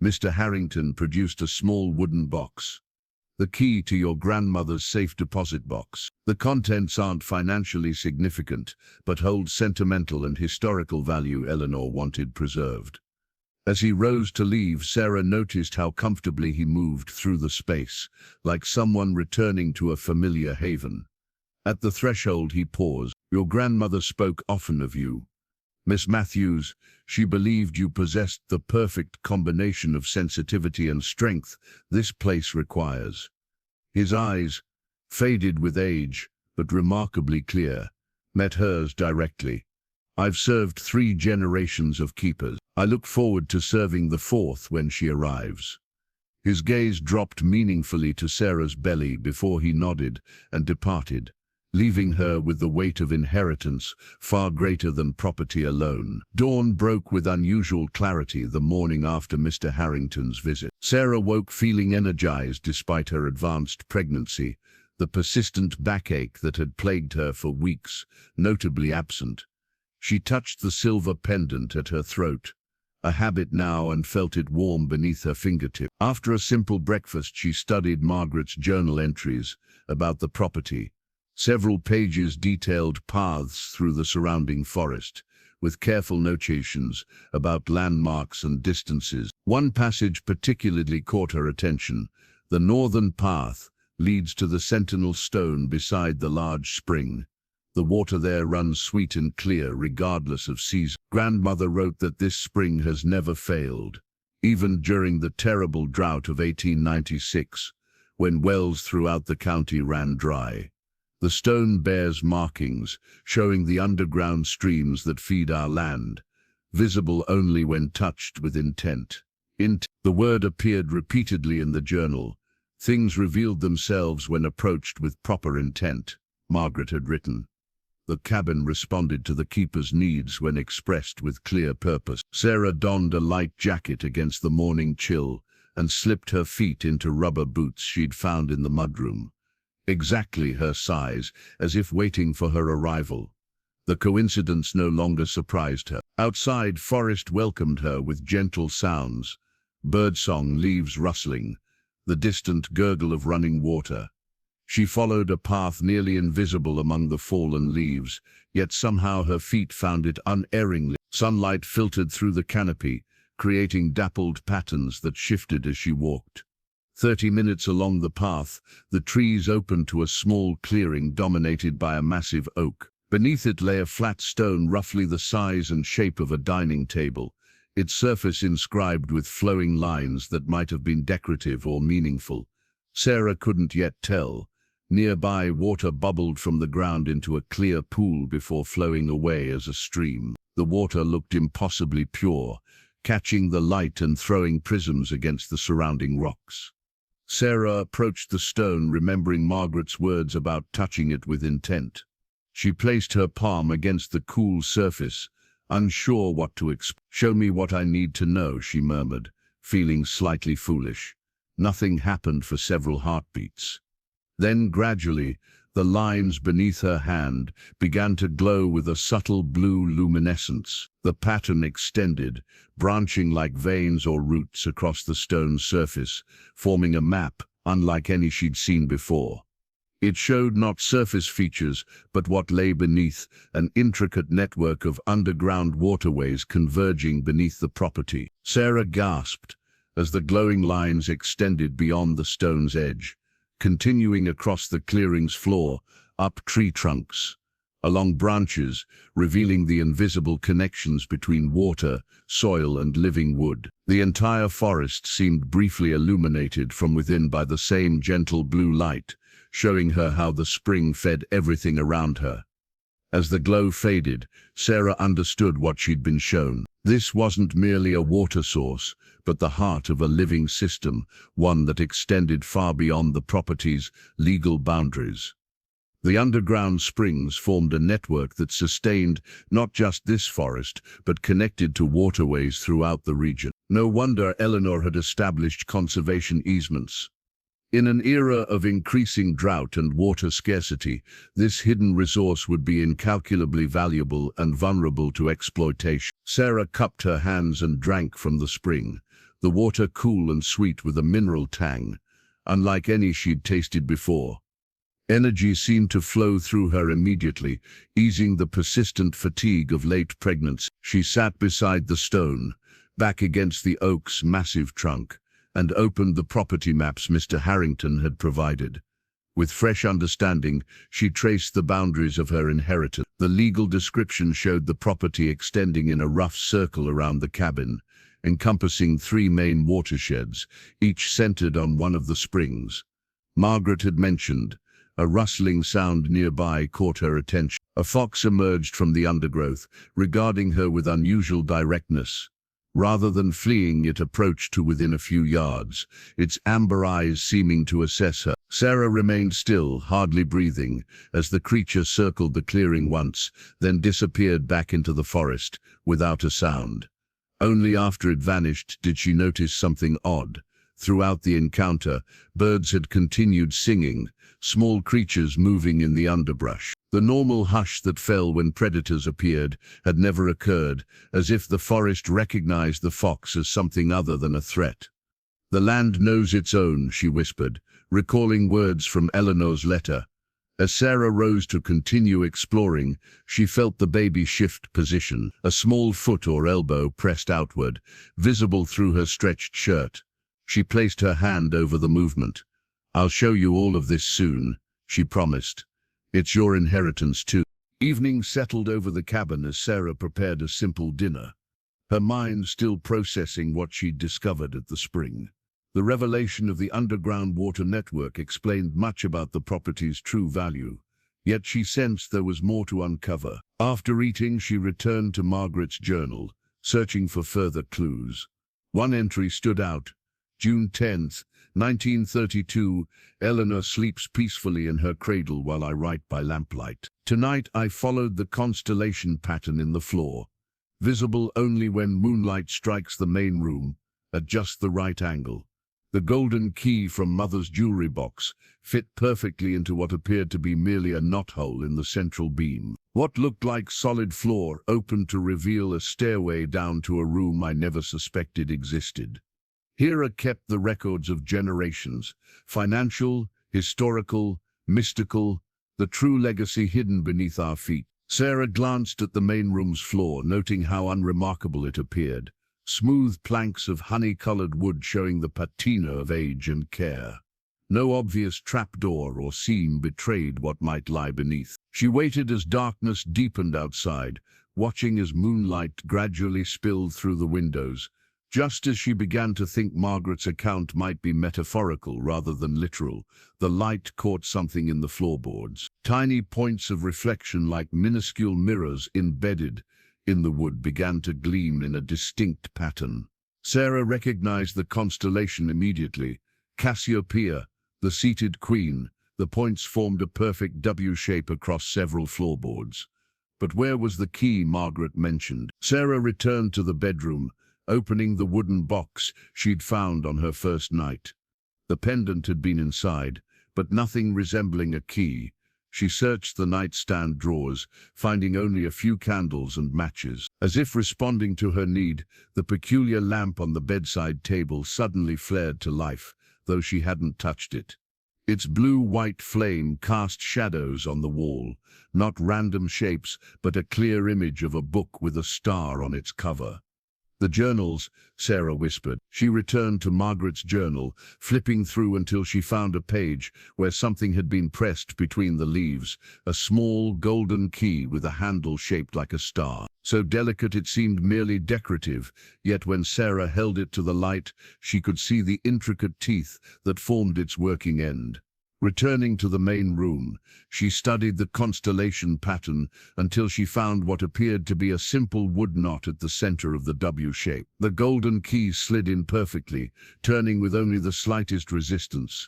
Mr. Harrington produced a small wooden box. The key to your grandmother's safe deposit box. The contents aren't financially significant, but hold sentimental and historical value Eleanor wanted preserved. As he rose to leave, Sarah noticed how comfortably he moved through the space, like someone returning to a familiar haven. At the threshold he paused. Your grandmother spoke often of you. Miss Matthews, she believed you possessed the perfect combination of sensitivity and strength this place requires. His eyes, faded with age, but remarkably clear, met hers directly. I've served 3 generations of keepers. I look forward to serving the 4th when she arrives. His gaze dropped meaningfully to Sarah's belly before he nodded and departed, leaving her with the weight of inheritance far greater than property alone. Dawn broke with unusual clarity the morning after Mr. Harrington's visit. Sarah woke feeling energized despite her advanced pregnancy, the persistent backache that had plagued her for weeks, notably absent. She touched the silver pendant at her throat, a habit now, and felt it warm beneath her fingertip. After a simple breakfast, she studied Margaret's journal entries about the property. Several pages detailed paths through the surrounding forest, with careful notations about landmarks and distances. One passage particularly caught her attention. The northern path leads to the sentinel stone beside the large spring. The water there runs sweet and clear, regardless of season. Grandmother wrote that this spring has never failed, even during the terrible drought of 1896, when wells throughout the county ran dry. The stone bears markings, showing the underground streams that feed our land, visible only when touched with intent. The word appeared repeatedly in the journal. Things revealed themselves when approached with proper intent, Margaret had written. The cabin responded to the keeper's needs when expressed with clear purpose. Sarah donned a light jacket against the morning chill and slipped her feet into rubber boots she'd found in the mudroom. Exactly her size, as if waiting for her arrival. The coincidence no longer surprised her. Outside, forest welcomed her with gentle sounds, birdsong, leaves rustling, the distant gurgle of running water. She followed a path nearly invisible among the fallen leaves, yet somehow her feet found it unerringly. Sunlight filtered through the canopy, creating dappled patterns that shifted as she walked. 30 minutes along the path, the trees opened to a small clearing dominated by a massive oak. Beneath it lay a flat stone roughly the size and shape of a dining table, its surface inscribed with flowing lines that might have been decorative or meaningful. Sarah couldn't yet tell. Nearby, water bubbled from the ground into a clear pool before flowing away as a stream. The water looked impossibly pure, catching the light and throwing prisms against the surrounding rocks. Sarah approached the stone, remembering Margaret's words about touching it with intent. She placed her palm against the cool surface, unsure what to expect. "Show me what I need to know," she murmured, feeling slightly foolish. Nothing happened for several heartbeats. Then gradually, the lines beneath her hand began to glow with a subtle blue luminescence. The pattern extended, branching like veins or roots across the stone's surface, forming a map unlike any she'd seen before. It showed not surface features, but what lay beneath, an intricate network of underground waterways converging beneath the property. Sarah gasped as the glowing lines extended beyond the stone's edge, continuing across the clearing's floor, up tree trunks, along branches, revealing the invisible connections between water, soil, and living wood. The entire forest seemed briefly illuminated from within by the same gentle blue light, showing her how the spring fed everything around her. As the glow faded, Sarah understood what she'd been shown. This wasn't merely a water source, but the heart of a living system, one that extended far beyond the property's legal boundaries. The underground springs formed a network that sustained not just this forest, but connected to waterways throughout the region. No wonder Eleanor had established conservation easements. In an era of increasing drought and water scarcity, this hidden resource would be incalculably valuable and vulnerable to exploitation. Sarah cupped her hands and drank from the spring, the water cool and sweet with a mineral tang, unlike any she'd tasted before. Energy seemed to flow through her immediately, easing the persistent fatigue of late pregnancy. She sat beside the stone, back against the oak's massive trunk, and opened the property maps Mr. Harrington had provided. With fresh understanding, she traced the boundaries of her inheritance. The legal description showed the property extending in a rough circle around the cabin, encompassing 3 main watersheds, each centered on one of the springs. Margaret had mentioned. A rustling sound nearby caught her attention. A fox emerged from the undergrowth, regarding her with unusual directness. Rather than fleeing, it approached to within a few yards, its amber eyes seeming to assess her. Sarah remained still, hardly breathing, as the creature circled the clearing once, then disappeared back into the forest, without a sound. Only after it vanished did she notice something odd. Throughout the encounter, birds had continued singing, small creatures moving in the underbrush. The normal hush that fell when predators appeared had never occurred, as if the forest recognized the fox as something other than a threat. "The land knows its own," she whispered, recalling words from Eleanor's letter. As Sarah rose to continue exploring, she felt the baby shift position, a small foot or elbow pressed outward, visible through her stretched shirt. She placed her hand over the movement. "I'll show you all of this soon," she promised. "It's your inheritance too." Evening settled over the cabin as Sarah prepared a simple dinner, her mind still processing what she'd discovered at the spring. The revelation of the underground water network explained much about the property's true value, yet she sensed there was more to uncover. After eating, she returned to Margaret's journal, searching for further clues. One entry stood out. June 10th, 1932, Eleanor sleeps peacefully in her cradle while I write by lamplight. Tonight I followed the constellation pattern in the floor, visible only when moonlight strikes the main room, at just the right angle. The golden key from Mother's jewelry box fit perfectly into what appeared to be merely a knothole in the central beam. What looked like solid floor opened to reveal a stairway down to a room I never suspected existed. Here are kept the records of generations, financial, historical, mystical, the true legacy hidden beneath our feet. Sarah glanced at the main room's floor, noting how unremarkable it appeared. Smooth planks of honey-colored wood showing the patina of age and care. No obvious trapdoor or seam betrayed what might lie beneath. She waited as darkness deepened outside, watching as moonlight gradually spilled through the windows. Just as she began to think Margaret's account might be metaphorical rather than literal, the light caught something in the floorboards. Tiny points of reflection like minuscule mirrors embedded in the wood began to gleam in a distinct pattern. Sarah recognized the constellation immediately. Cassiopeia, the seated queen. The points formed a perfect W shape across several floorboards. But where was the key Margaret mentioned? Sarah returned to the bedroom, opening the wooden box she'd found on her first night. The pendant had been inside, but nothing resembling a key. She searched the nightstand drawers, finding only a few candles and matches. As if responding to her need, the peculiar lamp on the bedside table suddenly flared to life, though she hadn't touched it. Its blue-white flame cast shadows on the wall, not random shapes, but a clear image of a book with a star on its cover. "The journals," Sarah whispered. She returned to Margaret's journal, flipping through until she found a page where something had been pressed between the leaves, a small golden key with a handle shaped like a star. So delicate it seemed merely decorative, yet when Sarah held it to the light, she could see the intricate teeth that formed its working end. Returning to the main room, she studied the constellation pattern until she found what appeared to be a simple wood knot at the center of the W shape. The golden key slid in perfectly, turning with only the slightest resistance.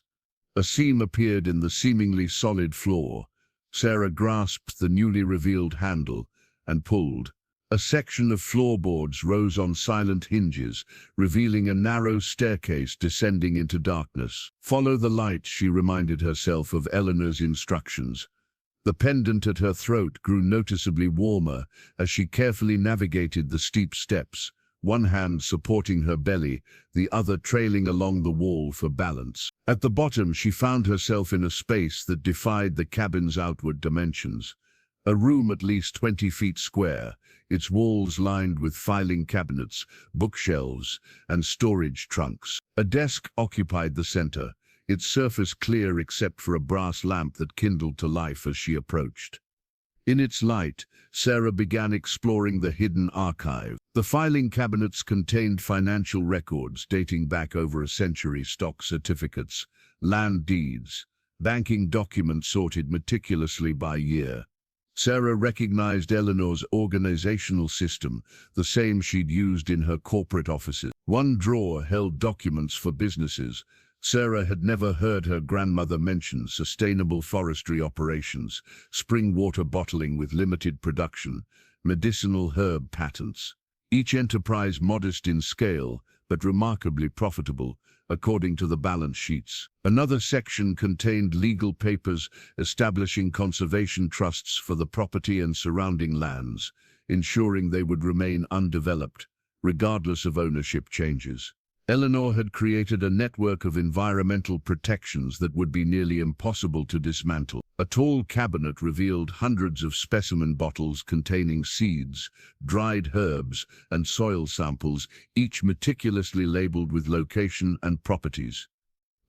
A seam appeared in the seemingly solid floor. Sarah grasped the newly revealed handle and pulled. A section of floorboards rose on silent hinges, revealing a narrow staircase descending into darkness. "Follow the light," she reminded herself of Eleanor's instructions. The pendant at her throat grew noticeably warmer as she carefully navigated the steep steps, one hand supporting her belly, the other trailing along the wall for balance. At the bottom, she found herself in a space that defied the cabin's outward dimensions. A room at least 20 feet square, its walls lined with filing cabinets, bookshelves, and storage trunks. A desk occupied the center, its surface clear except for a brass lamp that kindled to life as she approached. In its light, Sarah began exploring the hidden archive. The filing cabinets contained financial records dating back over a century, stock certificates, land deeds, banking documents sorted meticulously by year. Sarah recognized Eleanor's organizational system, the same she'd used in her corporate offices. One drawer held documents for businesses. Sarah had never heard her grandmother mention sustainable forestry operations, spring water bottling with limited production, medicinal herb patents. Each enterprise modest in scale, but remarkably profitable, according to the balance sheets. Another section contained legal papers establishing conservation trusts for the property and surrounding lands, ensuring they would remain undeveloped, regardless of ownership changes. Eleanor had created a network of environmental protections that would be nearly impossible to dismantle. A tall cabinet revealed hundreds of specimen bottles containing seeds, dried herbs, and soil samples, each meticulously labeled with location and properties.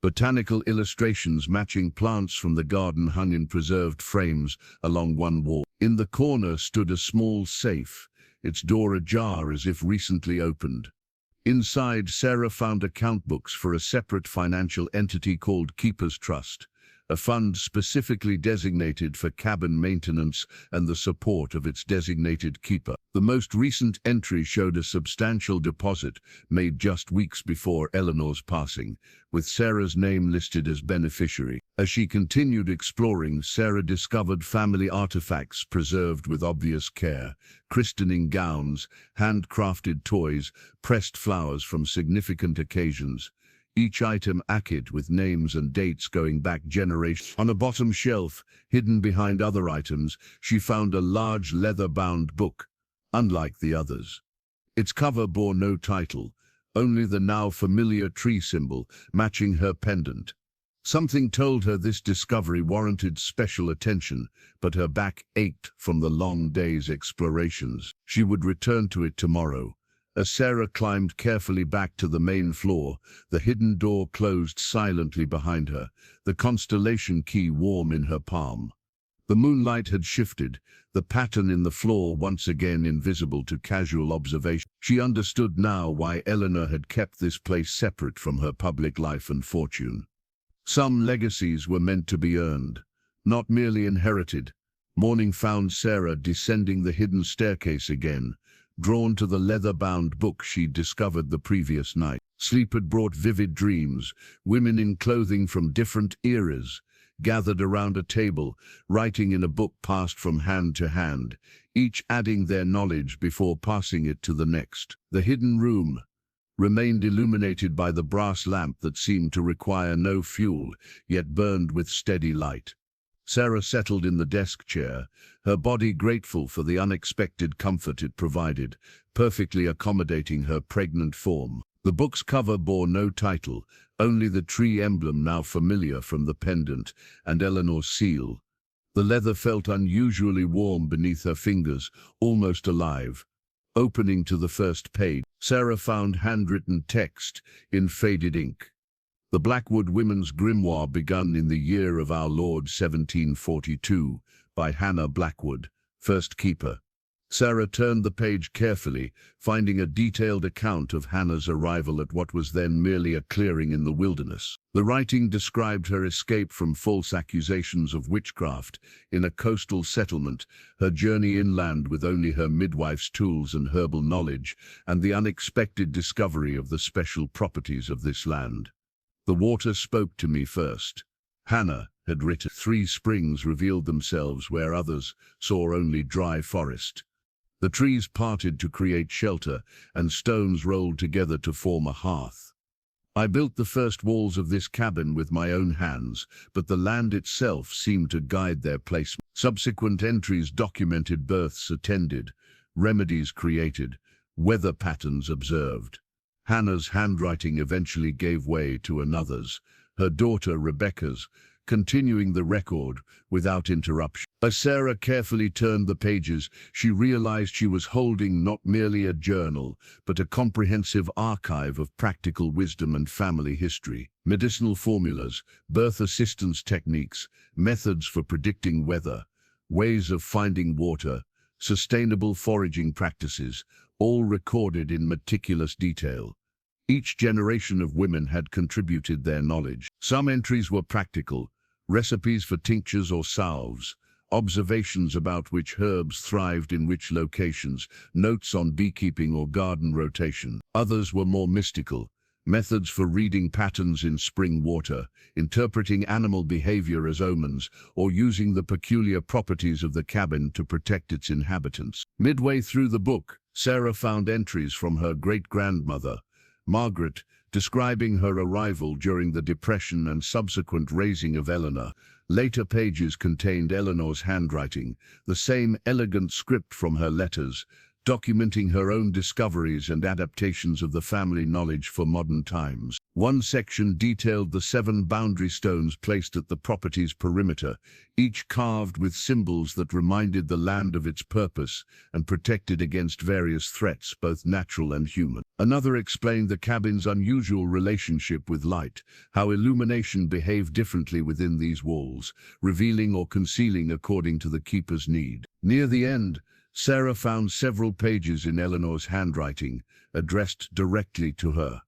Botanical illustrations matching plants from the garden hung in preserved frames along one wall. In the corner stood a small safe, its door ajar as if recently opened. Inside, Sarah found account books for a separate financial entity called Keeper's Trust, a fund specifically designated for cabin maintenance and the support of its designated keeper. The most recent entry showed a substantial deposit made just weeks before Eleanor's passing, with Sarah's name listed as beneficiary. As she continued exploring, Sarah discovered family artifacts preserved with obvious care: christening gowns, handcrafted toys, pressed flowers from significant occasions, each item accurate with names and dates going back generations. On a bottom shelf, hidden behind other items, she found a large leather-bound book, unlike the others. Its cover bore no title, only the now familiar tree symbol matching her pendant. Something told her this discovery warranted special attention, but her back ached from the long day's explorations. She would return to it tomorrow. As Sarah climbed carefully back to the main floor, the hidden door closed silently behind her, the constellation key warm in her palm. The moonlight had shifted, the pattern in the floor once again invisible to casual observation. She understood now why Eleanor had kept this place separate from her public life and fortune. Some legacies were meant to be earned, not merely inherited. Morning found Sarah descending the hidden staircase again, drawn to the leather-bound book she'd discovered the previous night. Sleep had brought vivid dreams. Women in clothing from different eras gathered around a table, writing in a book passed from hand to hand, each adding their knowledge before passing it to the next. The hidden room remained illuminated by the brass lamp that seemed to require no fuel, yet burned with steady light. Sarah settled in the desk chair, her body grateful for the unexpected comfort it provided, perfectly accommodating her pregnant form. The book's cover bore no title, only the tree emblem now familiar from the pendant and Eleanor's seal. The leather felt unusually warm beneath her fingers, almost alive. Opening to the first page, Sarah found handwritten text in faded ink. The Blackwood Women's Grimoire, begun in the year of our Lord 1742, by Hannah Blackwood, first keeper. Sarah turned the page carefully, finding a detailed account of Hannah's arrival at what was then merely a clearing in the wilderness. The writing described her escape from false accusations of witchcraft in a coastal settlement, her journey inland with only her midwife's tools and herbal knowledge, and the unexpected discovery of the special properties of this land. The water spoke to me first. Hannah had written. 3 springs revealed themselves where others saw only dry forest. The trees parted to create shelter, and stones rolled together to form a hearth. I built the first walls of this cabin with my own hands, but the land itself seemed to guide their placement. Subsequent entries documented births attended, remedies created, weather patterns observed. Hannah's handwriting eventually gave way to another's, her daughter Rebecca's, continuing the record without interruption. As Sarah carefully turned the pages, she realized she was holding not merely a journal, but a comprehensive archive of practical wisdom and family history. Medicinal formulas, birth assistance techniques, methods for predicting weather, ways of finding water, sustainable foraging practices, all recorded in meticulous detail. Each generation of women had contributed their knowledge. Some entries were practical, recipes for tinctures or salves, observations about which herbs thrived in which locations, notes on beekeeping or garden rotation. Others were more mystical, methods for reading patterns in spring water, interpreting animal behavior as omens, or using the peculiar properties of the cabin to protect its inhabitants. Midway through the book, Sarah found entries from her great-grandmother, Margaret, describing her arrival during the Depression and subsequent raising of Eleanor. Later pages contained Eleanor's handwriting, the same elegant script from her letters, documenting her own discoveries and adaptations of the family knowledge for modern times. One section detailed the 7 boundary stones placed at the property's perimeter, each carved with symbols that reminded the land of its purpose and protected against various threats, both natural and human. Another explained the cabin's unusual relationship with light, how illumination behaved differently within these walls, revealing or concealing according to the keeper's need. Near the end, Sarah found several pages in Eleanor's handwriting, addressed directly to her.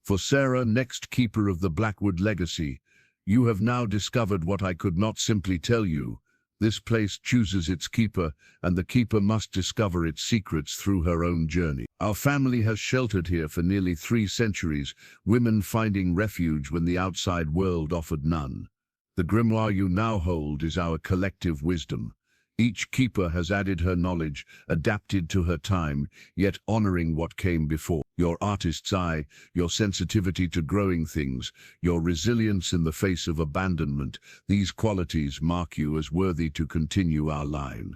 For Sarah, next keeper of the Blackwood legacy, you have now discovered what I could not simply tell you. This place chooses its keeper, and the keeper must discover its secrets through her own journey. Our family has sheltered here for nearly 3 centuries, women finding refuge when the outside world offered none. The grimoire you now hold is our collective wisdom. Each keeper has added her knowledge, adapted to her time, yet honoring what came before. Your artist's eye, your sensitivity to growing things, your resilience in the face of abandonment, these qualities mark you as worthy to continue our line.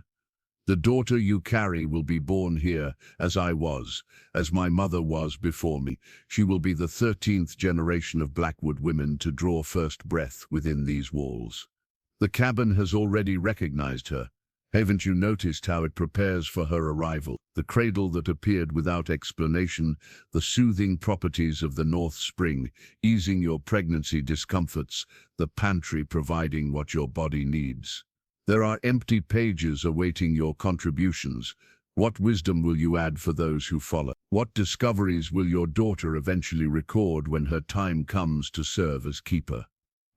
The daughter you carry will be born here, as I was, as my mother was before me. She will be the 13th generation of Blackwood women to draw first breath within these walls. The cabin has already recognized her. Haven't you noticed how it prepares for her arrival? The cradle that appeared without explanation, the soothing properties of the North Spring, easing your pregnancy discomforts, the pantry providing what your body needs. There are empty pages awaiting your contributions. What wisdom will you add for those who follow? What discoveries will your daughter eventually record when her time comes to serve as keeper?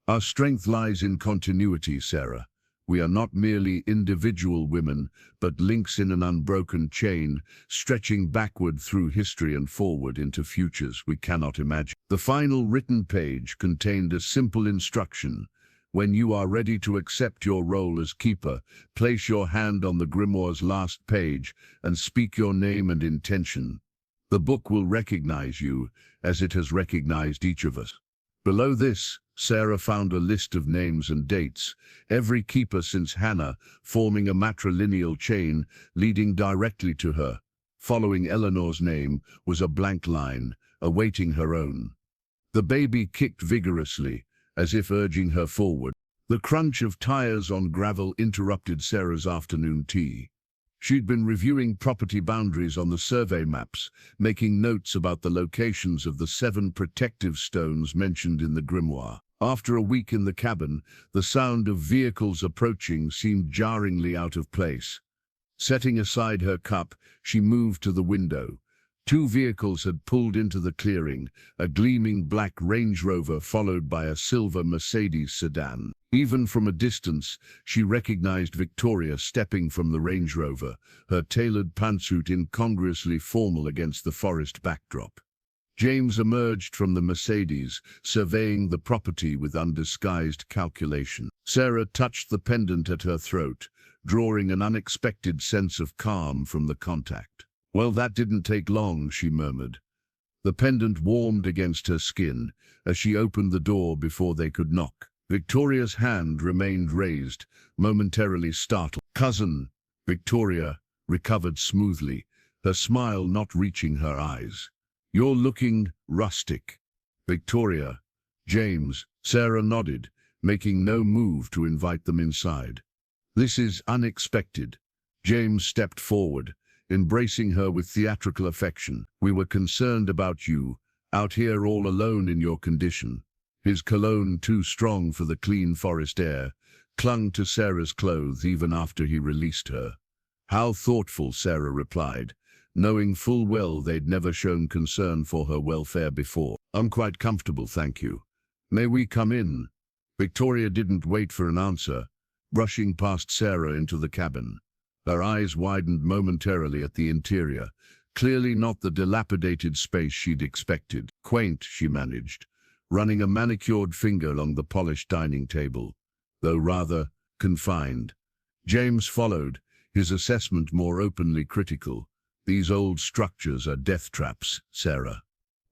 Our strength lies in continuity, Sarah. We are not merely individual women, but links in an unbroken chain, stretching backward through history and forward into futures we cannot imagine. The final written page contained a simple instruction. When you are ready to accept your role as keeper, place your hand on the grimoire's last page and speak your name and intention. The book will recognize you, as it has recognized each of us. Below this, Sarah found a list of names and dates, every keeper since Hannah, forming a matrilineal chain leading directly to her. Following Eleanor's name was a blank line, awaiting her own. The baby kicked vigorously, as if urging her forward. The crunch of tires on gravel interrupted Sarah's afternoon tea. She'd been reviewing property boundaries on the survey maps, making notes about the locations of the 7 protective stones mentioned in the grimoire. After a week in the cabin, the sound of vehicles approaching seemed jarringly out of place. Setting aside her cup, she moved to the window. 2 vehicles had pulled into the clearing, a gleaming black Range Rover followed by a silver Mercedes sedan. Even from a distance, she recognized Victoria stepping from the Range Rover, her tailored pantsuit incongruously formal against the forest backdrop. James emerged from the Mercedes, surveying the property with undisguised calculation. Sarah touched the pendant at her throat, drawing an unexpected sense of calm from the contact. "Well, that didn't take long," she murmured. The pendant warmed against her skin as she opened the door before they could knock. Victoria's hand remained raised, momentarily startled. "Cousin," Victoria recovered smoothly, her smile not reaching her eyes. "You're looking rustic." "Victoria, James," Sarah nodded, making no move to invite them inside. "This is unexpected." James stepped forward, embracing her with theatrical affection. "We were concerned about you, out here all alone in your condition." His cologne, too strong for the clean forest air, clung to Sarah's clothes even after he released her. "How thoughtful," Sarah replied, knowing full well they'd never shown concern for her welfare before. "I'm quite comfortable, thank you. May we come in?" Victoria didn't wait for an answer, brushing past Sarah into the cabin. Her eyes widened momentarily at the interior, clearly not the dilapidated space she'd expected. "Quaint," she managed, running a manicured finger along the polished dining table, though rather confined. James followed, his assessment more openly critical. "These old structures are death traps, Sarah."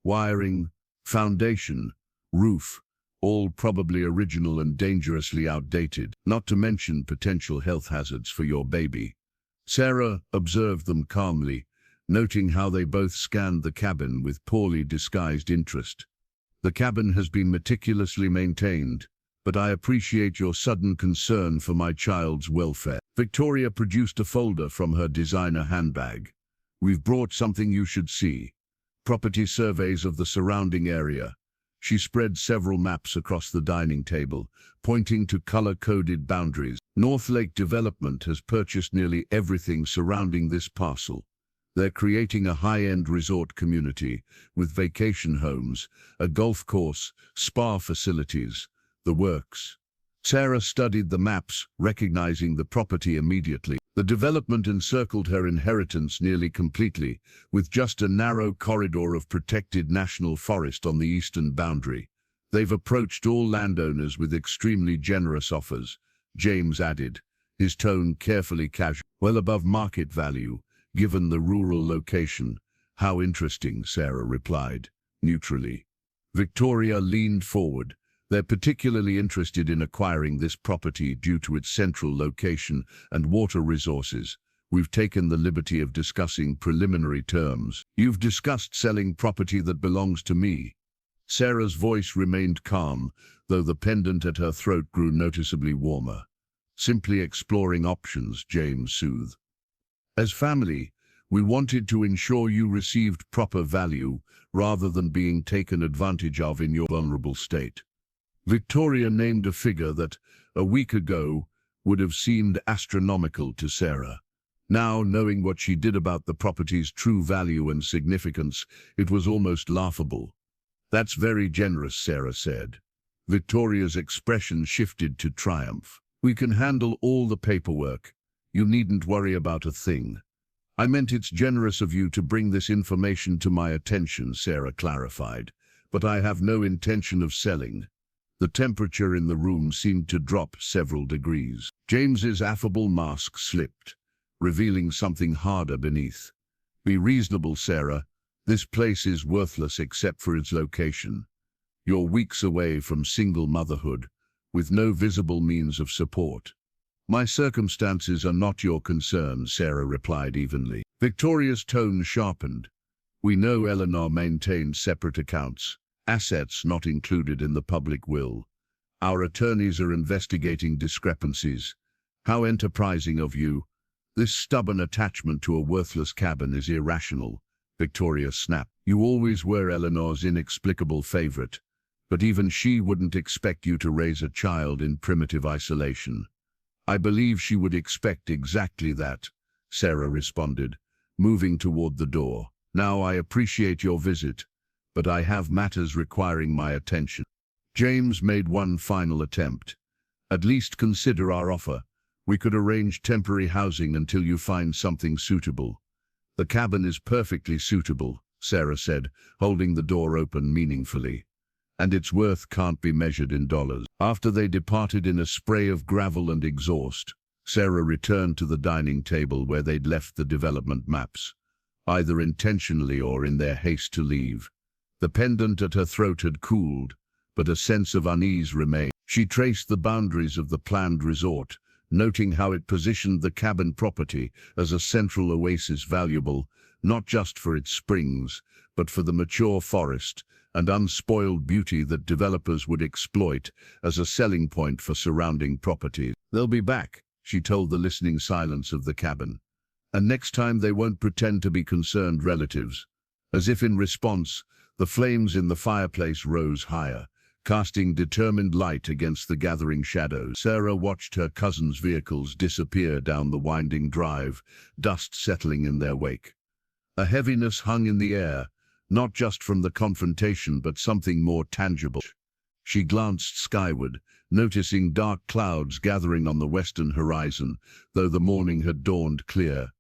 Wiring, foundation, roof, all probably original and dangerously outdated, not to mention potential health hazards for your baby. Sarah observed them calmly, noting how they both scanned the cabin with poorly disguised interest. The cabin has been meticulously maintained, but I appreciate your sudden concern for my child's welfare. Victoria produced a folder from her designer handbag. We've brought something you should see. Property surveys of the surrounding area. She spread several maps across the dining table, pointing to color-coded boundaries. North Lake Development has purchased nearly everything surrounding this parcel. They're creating a high-end resort community with vacation homes, a golf course, spa facilities, the works. Sarah studied the maps, recognizing the property immediately. The development encircled her inheritance nearly completely, with just a narrow corridor of protected national forest on the eastern boundary. They've approached all landowners with extremely generous offers, James added, his tone carefully casual. Well above market value, given the rural location. How interesting, Sarah replied, neutrally. Victoria leaned forward. They're particularly interested in acquiring this property due to its central location and water resources. We've taken the liberty of discussing preliminary terms. You've discussed selling property that belongs to me. Sarah's voice remained calm, though the pendant at her throat grew noticeably warmer. Simply exploring options, James soothed. As family, we wanted to ensure you received proper value rather than being taken advantage of in your vulnerable state. Victoria named a figure that, a week ago, would have seemed astronomical to Sarah. Now, knowing what she did about the property's true value and significance, it was almost laughable. That's very generous, Sarah said. Victoria's expression shifted to triumph. We can handle all the paperwork. You needn't worry about a thing. I meant it's generous of you to bring this information to my attention, Sarah clarified, but I have no intention of selling. The temperature in the room seemed to drop several degrees. James's affable mask slipped, revealing something harder beneath. Be reasonable, Sarah. This place is worthless except for its location. You're weeks away from single motherhood, with no visible means of support. My circumstances are not your concern, Sarah replied evenly. Victoria's tone sharpened. We know Eleanor maintains separate accounts. Assets not included in the public will. Our attorneys are investigating discrepancies. How enterprising of you. This stubborn attachment to a worthless cabin is irrational, Victoria snapped. You always were Eleanor's inexplicable favorite, but even she wouldn't expect you to raise a child in primitive isolation. I believe she would expect exactly that, Sarah responded, moving toward the door. Now I appreciate your visit, but I have matters requiring my attention. James made one final attempt. At least consider our offer. We could arrange temporary housing until you find something suitable. The cabin is perfectly suitable, Sarah said, holding the door open meaningfully. And its worth can't be measured in dollars. After they departed in a spray of gravel and exhaust, Sarah returned to the dining table where they'd left the development maps, either intentionally or in their haste to leave. The pendant at her throat had cooled, but a sense of unease remained. She traced the boundaries of the planned resort, noting how it positioned the cabin property as a central oasis valuable, not just for its springs, but for the mature forest and unspoiled beauty that developers would exploit as a selling point for surrounding properties. They'll be back, she told the listening silence of the cabin. And next time they won't pretend to be concerned relatives. As if in response, the flames in the fireplace rose higher, casting determined light against the gathering shadows. Sarah watched her cousin's vehicles disappear down the winding drive, dust settling in their wake. A heaviness hung in the air, not just from the confrontation but something more tangible. She glanced skyward, noticing dark clouds gathering on the western horizon, though the morning had dawned clear.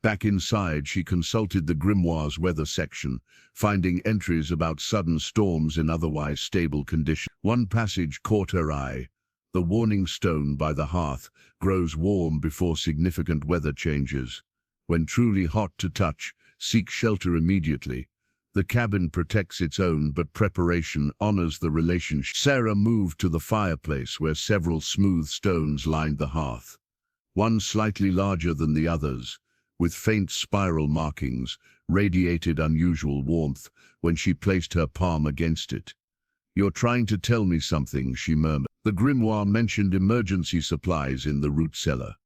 Back inside, she consulted the grimoire's weather section, finding entries about sudden storms in otherwise stable conditions. One passage caught her eye. The warning stone by the hearth grows warm before significant weather changes. When truly hot to touch, seek shelter immediately. The cabin protects its own, but preparation honors the relationship. Sarah moved to the fireplace where several smooth stones lined the hearth, one slightly larger than the others, with faint spiral markings, radiated unusual warmth when she placed her palm against it. "You're trying to tell me something," she murmured. The grimoire mentioned emergency supplies in the root cellar.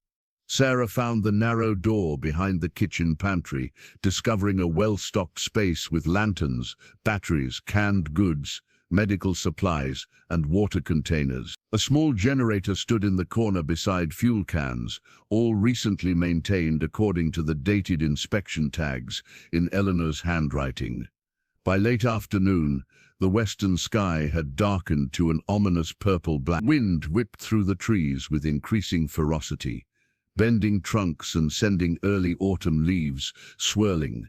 Sarah found the narrow door behind the kitchen pantry, discovering a well-stocked space with lanterns, batteries, canned goods, medical supplies, and water containers. A small generator stood in the corner beside fuel cans, all recently maintained according to the dated inspection tags in Eleanor's handwriting. By late afternoon, the western sky had darkened to an ominous purple-black. Wind whipped through the trees with increasing ferocity, bending trunks and sending early autumn leaves swirling.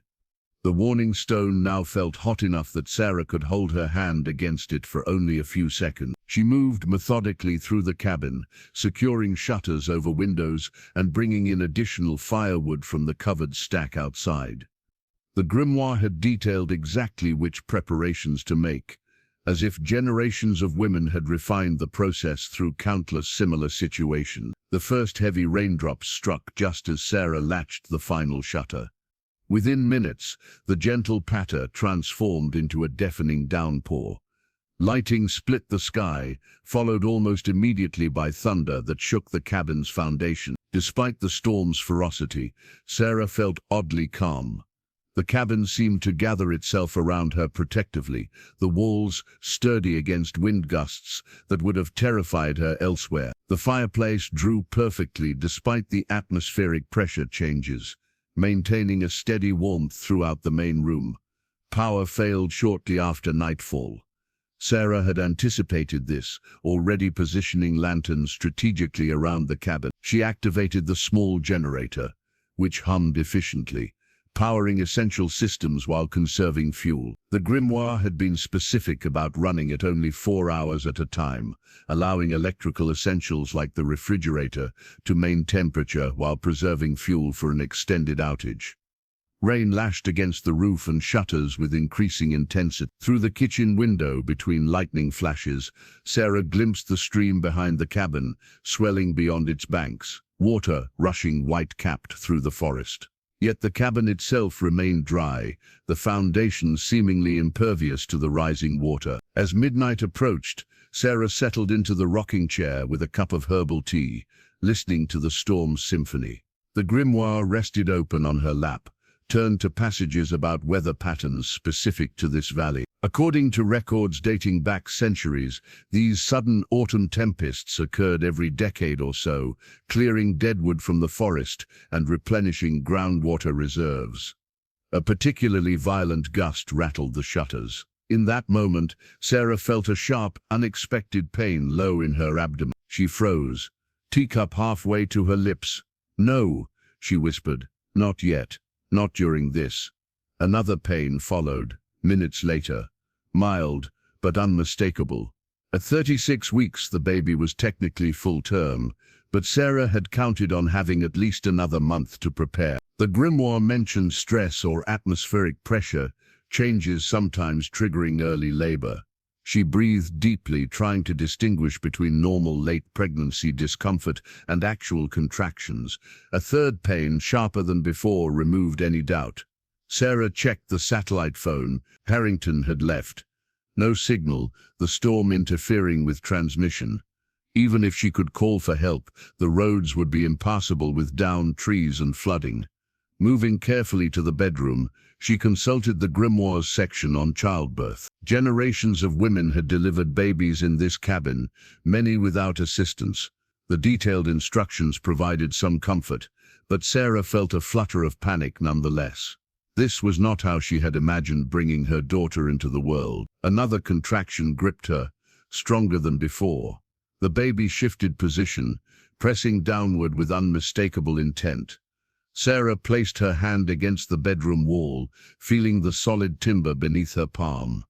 The warning stone now felt hot enough that Sarah could hold her hand against it for only a few seconds. She moved methodically through the cabin, securing shutters over windows and bringing in additional firewood from the covered stack outside. The grimoire had detailed exactly which preparations to make, as if generations of women had refined the process through countless similar situations. The first heavy raindrops struck just as Sarah latched the final shutter. Within minutes, the gentle patter transformed into a deafening downpour. Lightning split the sky, followed almost immediately by thunder that shook the cabin's foundation. Despite the storm's ferocity, Sarah felt oddly calm. The cabin seemed to gather itself around her protectively, the walls sturdy against wind gusts that would have terrified her elsewhere. The fireplace drew perfectly despite the atmospheric pressure changes, maintaining a steady warmth throughout the main room. Power failed shortly after nightfall. Sarah had anticipated this, already positioning lanterns strategically around the cabin. She activated the small generator, which hummed efficiently, powering essential systems while conserving fuel. The grimoire had been specific about running it only 4 hours at a time, allowing electrical essentials like the refrigerator to maintain temperature while preserving fuel for an extended outage. Rain lashed against the roof and shutters with increasing intensity. Through the kitchen window between lightning flashes, Sarah glimpsed the stream behind the cabin, swelling beyond its banks, water rushing white-capped through the forest. Yet the cabin itself remained dry, the foundation seemingly impervious to the rising water. As midnight approached, Sarah settled into the rocking chair with a cup of herbal tea, listening to the storm's symphony. The grimoire rested open on her lap, turned to passages about weather patterns specific to this valley. According to records dating back centuries, these sudden autumn tempests occurred every decade or so, clearing deadwood from the forest and replenishing groundwater reserves. A particularly violent gust rattled the shutters. In that moment, Sarah felt a sharp, unexpected pain low in her abdomen. She froze, teacup halfway to her lips. "No," she whispered, "not yet, not during this." Another pain followed, minutes later, mild but unmistakable. At 36 weeks, the baby was technically full term, but Sarah had counted on having at least another month to prepare. The grimoire mentioned stress or atmospheric pressure, changes sometimes triggering early labor. She breathed deeply, trying to distinguish between normal late pregnancy discomfort and actual contractions. A third pain, sharper than before, removed any doubt. Sarah checked the satellite phone. Harrington had left. No signal, the storm interfering with transmission. Even if she could call for help, the roads would be impassable with downed trees and flooding. Moving carefully to the bedroom, she consulted the grimoire's section on childbirth. Generations of women had delivered babies in this cabin, many without assistance. The detailed instructions provided some comfort, but Sarah felt a flutter of panic nonetheless. This was not how she had imagined bringing her daughter into the world. Another contraction gripped her, stronger than before. The baby shifted position, pressing downward with unmistakable intent. Sarah placed her hand against the bedroom wall, feeling the solid timber beneath her palm.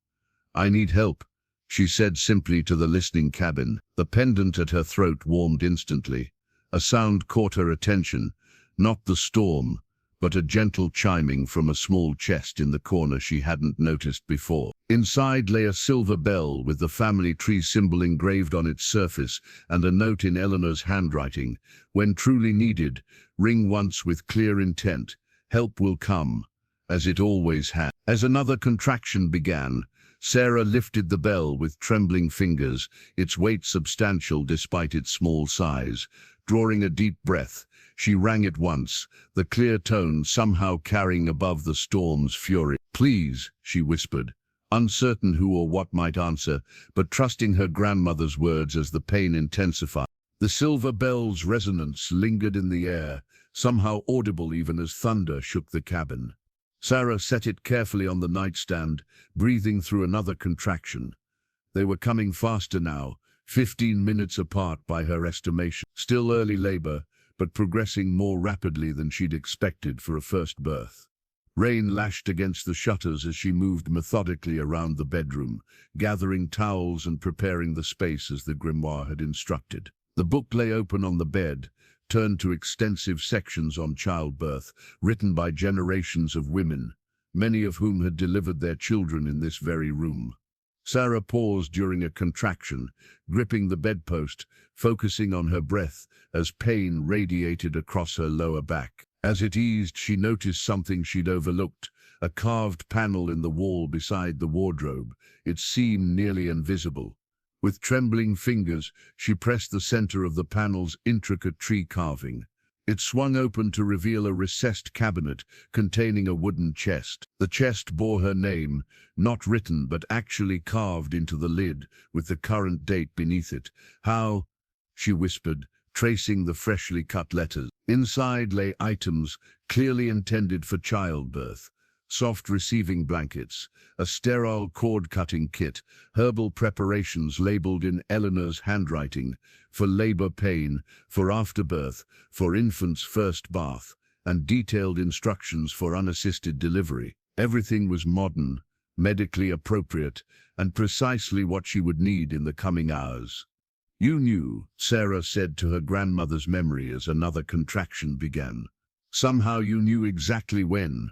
"I need help," she said simply to the listening cabin. The pendant at her throat warmed instantly. A sound caught her attention, not the storm, but a gentle chiming from a small chest in the corner she hadn't noticed before. Inside lay a silver bell with the family tree symbol engraved on its surface and a note in Eleanor's handwriting. When truly needed, ring once with clear intent. Help will come, as it always has. As another contraction began, Sarah lifted the bell with trembling fingers, its weight substantial despite its small size. Drawing a deep breath, she rang it once, the clear tone somehow carrying above the storm's fury. "Please," she whispered, uncertain who or what might answer, but trusting her grandmother's words as the pain intensified. The silver bell's resonance lingered in the air, somehow audible even as thunder shook the cabin. Sarah set it carefully on the nightstand, breathing through another contraction. They were coming faster now, 15 minutes apart by her estimation. Still early labor, but progressing more rapidly than she'd expected for a first birth. Rain lashed against the shutters as she moved methodically around the bedroom, gathering towels and preparing the space as the grimoire had instructed. The book lay open on the bed, turned to extensive sections on childbirth, written by generations of women, many of whom had delivered their children in this very room. Sarah paused during a contraction, gripping the bedpost, focusing on her breath as pain radiated across her lower back. As it eased, she noticed something she'd overlooked, a carved panel in the wall beside the wardrobe, its seam nearly invisible. With trembling fingers, she pressed the center of the panel's intricate tree carving. It swung open to reveal a recessed cabinet containing a wooden chest. The chest bore her name, not written but actually carved into the lid, with the current date beneath it. "How?" she whispered, tracing the freshly cut letters. Inside lay items clearly intended for childbirth. Soft receiving blankets, a sterile cord-cutting kit, herbal preparations labeled in Eleanor's handwriting, for labor pain, for afterbirth, for infant's first bath, and detailed instructions for unassisted delivery. Everything was modern, medically appropriate, and precisely what she would need in the coming hours. "You knew," Sarah said to her grandmother's memory as another contraction began. "Somehow you knew exactly when."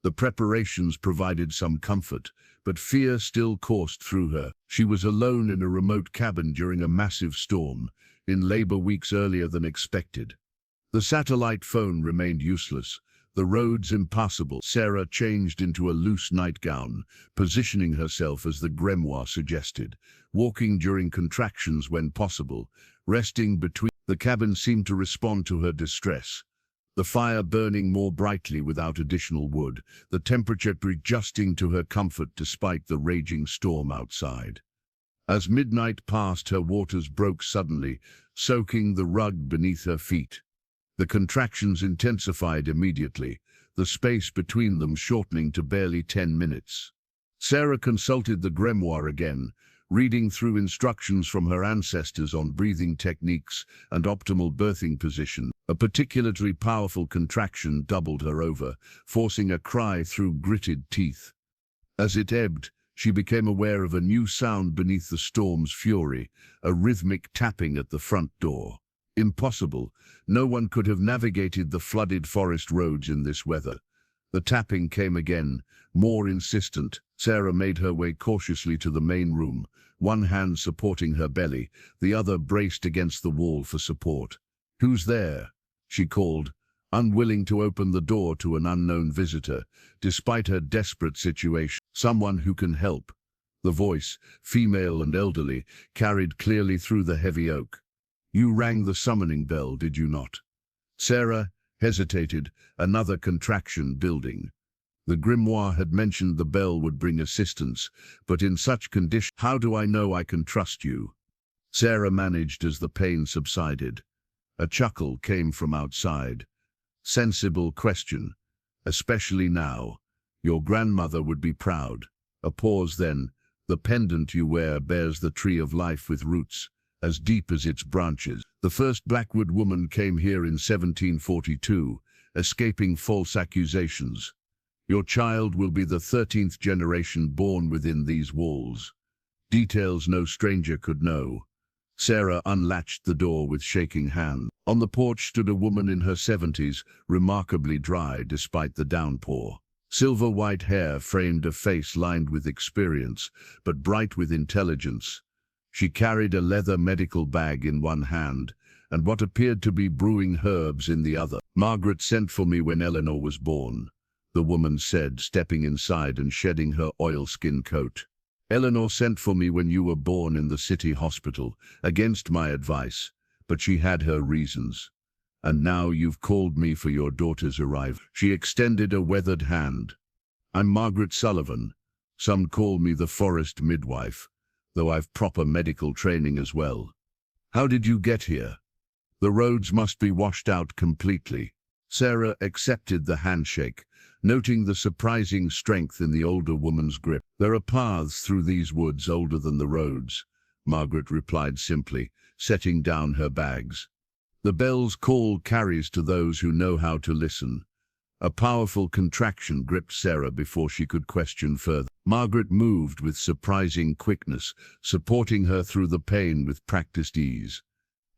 The preparations provided some comfort, but fear still coursed through her. She was alone in a remote cabin during a massive storm, in labor weeks earlier than expected. The satellite phone remained useless, the roads impassable. Sarah changed into a loose nightgown, positioning herself as the grimoire suggested, walking during contractions when possible, resting between. The cabin seemed to respond to her distress. The fire burning more brightly without additional wood, the temperature adjusting to her comfort despite the raging storm outside. As midnight passed, her waters broke suddenly, soaking the rug beneath her feet. The contractions intensified immediately, the space between them shortening to barely 10 minutes. Sarah consulted the grimoire again, reading through instructions from her ancestors on breathing techniques and optimal birthing position. A particularly powerful contraction doubled her over, forcing a cry through gritted teeth. As it ebbed, she became aware of a new sound beneath the storm's fury, a rhythmic tapping at the front door. Impossible. No one could have navigated the flooded forest roads in this weather. The tapping came again, more insistent. Sarah made her way cautiously to the main room, one hand supporting her belly, the other braced against the wall for support. "Who's there?" she called, unwilling to open the door to an unknown visitor, despite her desperate situation. "Someone who can help." The voice, female and elderly, carried clearly through the heavy oak. "You rang the summoning bell, did you not?" Sarah hesitated, another contraction building. The grimoire had mentioned the bell would bring assistance, but in such conditions, "How do I know I can trust you?" Sarah managed as the pain subsided. A chuckle came from outside. "Sensible question, especially now. Your grandmother would be proud." A pause then. "The pendant you wear bears the tree of life with roots as deep as its branches. The first Blackwood woman came here in 1742, escaping false accusations. Your child will be the 13th generation born within these walls. Details no stranger could know." Sarah unlatched the door with shaking hand. On the porch stood a woman in her 70s, remarkably dry despite the downpour. Silver-white hair framed a face lined with experience, but bright with intelligence. She carried a leather medical bag in one hand, and what appeared to be brewing herbs in the other. "Margaret sent for me when Eleanor was born," the woman said, stepping inside and shedding her oilskin coat. "Eleanor sent for me when you were born in the city hospital, against my advice, but she had her reasons. And now you've called me for your daughter's arrival." She extended a weathered hand. "I'm Margaret Sullivan. Some call me the forest midwife, though I've proper medical training as well. How did you get here? The roads must be washed out completely." Sarah accepted the handshake, noting the surprising strength in the older woman's grip. "There are paths through these woods older than the roads," Margaret replied simply, setting down her bags. "The bell's call carries to those who know how to listen." A powerful contraction gripped Sarah before she could question further. Margaret moved with surprising quickness, supporting her through the pain with practiced ease.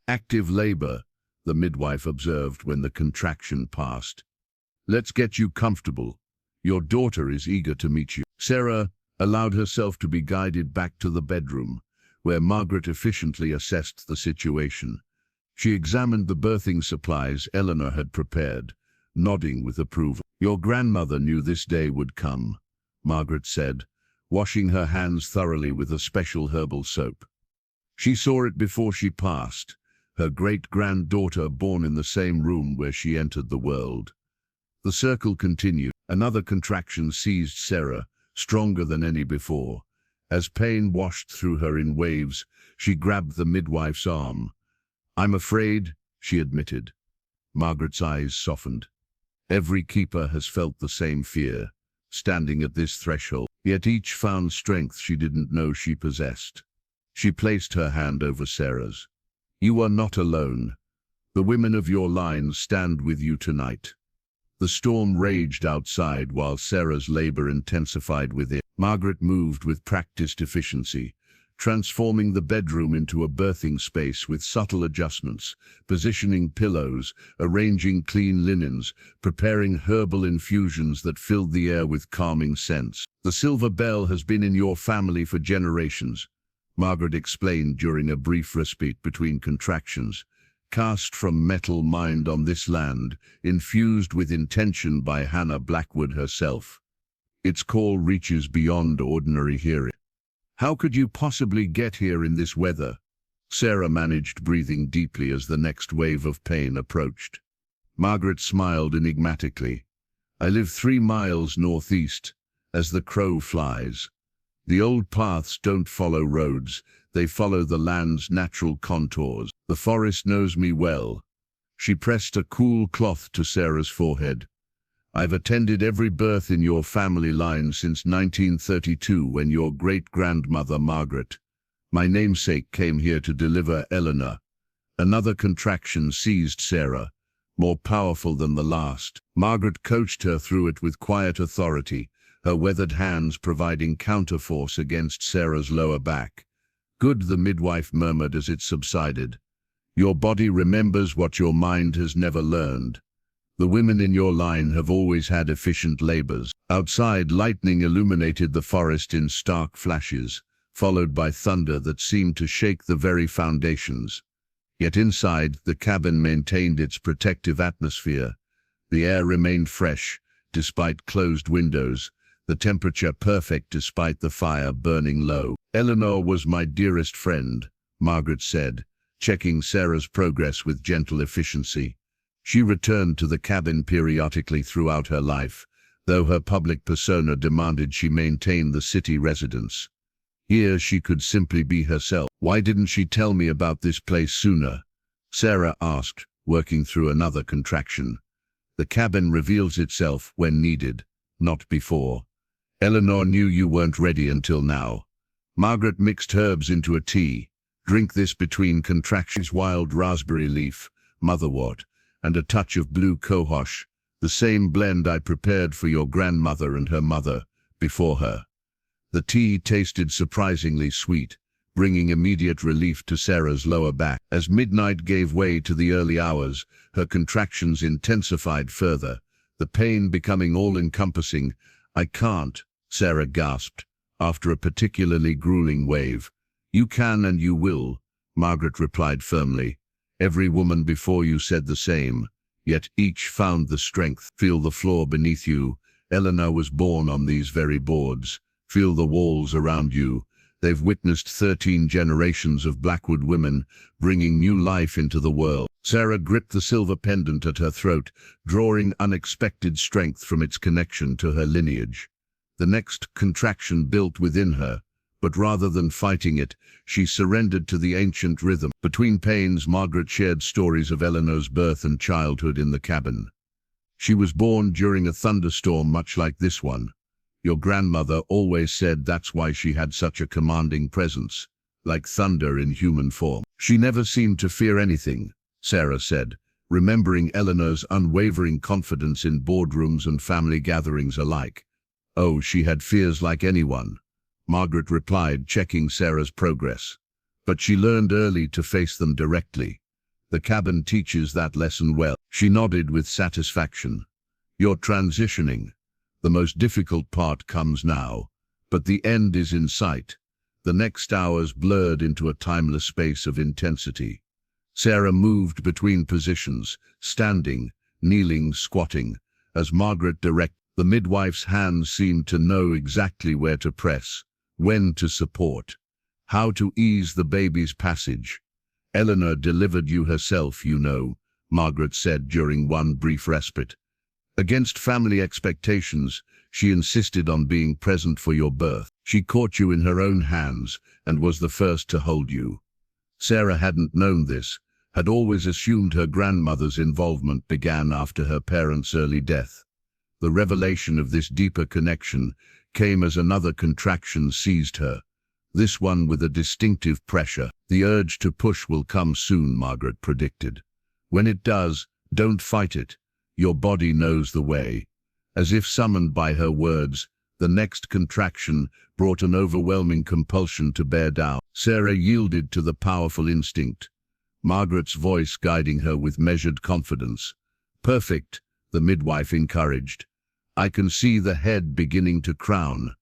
"Active labor," the midwife observed when the contraction passed. "Let's get you comfortable. Your daughter is eager to meet you." Sarah allowed herself to be guided back to the bedroom, where Margaret efficiently assessed the situation. She examined the birthing supplies Eleanor had prepared, nodding with approval. "Your grandmother knew this day would come," Margaret said, washing her hands thoroughly with a special herbal soap. "She saw it before she passed, her great-granddaughter born in the same room where she entered the world." The circle continued. Another contraction seized Sarah, stronger than any before. As pain washed through her in waves, she grabbed the midwife's arm. "I'm afraid," she admitted. Margaret's eyes softened. Every keeper has felt the same fear, standing at this threshold, yet each found strength she didn't know she possessed. She placed her hand over Sarah's. "You are not alone. The women of your line stand with you tonight." The storm raged outside while Sarah's labor intensified within. Margaret moved with practiced efficiency, transforming the bedroom into a birthing space with subtle adjustments, positioning pillows, arranging clean linens, preparing herbal infusions that filled the air with calming scents. "The silver bell has been in your family for generations," Margaret explained during a brief respite between contractions. "Cast from metal mined on this land, infused with intention by Hannah Blackwood herself. Its call reaches beyond ordinary hearing." "How could you possibly get here in this weather?" Sarah managed, breathing deeply as the next wave of pain approached. Margaret smiled enigmatically. "I live 3 miles northeast, as the crow flies. The old paths don't follow roads, they follow the land's natural contours. The forest knows me well." She pressed a cool cloth to Sarah's forehead. "I've attended every birth in your family line since 1932 when your great-grandmother Margaret, my namesake, came here to deliver Eleanor." Another contraction seized Sarah, more powerful than the last. Margaret coached her through it with quiet authority, her weathered hands providing counterforce against Sarah's lower back. "Good," the midwife murmured as it subsided. "Your body remembers what your mind has never learned. The women in your line have always had efficient labors." Outside, lightning illuminated the forest in stark flashes, followed by thunder that seemed to shake the very foundations. Yet inside, the cabin maintained its protective atmosphere. The air remained fresh, despite closed windows, the temperature perfect despite the fire burning low. "Eleanor was my dearest friend," Margaret said, checking Sarah's progress with gentle efficiency. She returned to the cabin periodically throughout her life, though her public persona demanded she maintain the city residence. Here she could simply be herself. "Why didn't she tell me about this place sooner?" Sarah asked, working through another contraction. "The cabin reveals itself when needed, not before. Eleanor knew you weren't ready until now." Margaret mixed herbs into a tea. "Drink this between contractions: wild raspberry leaf, motherwort, and a touch of blue cohosh, the same blend I prepared for your grandmother and her mother, before her." The tea tasted surprisingly sweet, bringing immediate relief to Sarah's lower back. As midnight gave way to the early hours, her contractions intensified further, the pain becoming all-encompassing. "I can't," Sarah gasped, after a particularly grueling wave. "You can and you will," Margaret replied firmly. "Every woman before you said the same, yet each found the strength. Feel the floor beneath you. Eleanor was born on these very boards. Feel the walls around you. They've witnessed 13 generations of Blackwood women bringing new life into the world." Sarah gripped the silver pendant at her throat, drawing unexpected strength from its connection to her lineage. The next contraction built within her, but rather than fighting it, she surrendered to the ancient rhythm. Between pains, Margaret shared stories of Eleanor's birth and childhood in the cabin. "She was born during a thunderstorm much like this one. Your grandmother always said that's why she had such a commanding presence, like thunder in human form. She never seemed to fear anything," Sarah said, remembering Eleanor's unwavering confidence in boardrooms and family gatherings alike. "Oh, she had fears like anyone," Margaret replied, checking Sarah's progress. "But she learned early to face them directly. The cabin teaches that lesson well." She nodded with satisfaction. "You're transitioning. The most difficult part comes now, but the end is in sight." The next hours blurred into a timeless space of intensity. Sarah moved between positions, standing, kneeling, squatting, as Margaret directed. The midwife's hands seemed to know exactly where to press, when to support, how to ease the baby's passage. "Eleanor delivered you herself, you know," Margaret said during one brief respite. "Against family expectations, she insisted on being present for your birth. She caught you in her own hands and was the first to hold you." Sarah hadn't known this, had always assumed her grandmother's involvement began after her parents' early death. The revelation of this deeper connection came as another contraction seized her, this one with a distinctive pressure. "The urge to push will come soon," Margaret predicted. "When it does, don't fight it. Your body knows the way." As if summoned by her words, the next contraction brought an overwhelming compulsion to bear down. Sarah yielded to the powerful instinct, Margaret's voice guiding her with measured confidence. "Perfect," the midwife encouraged. "I can see the head beginning to crown.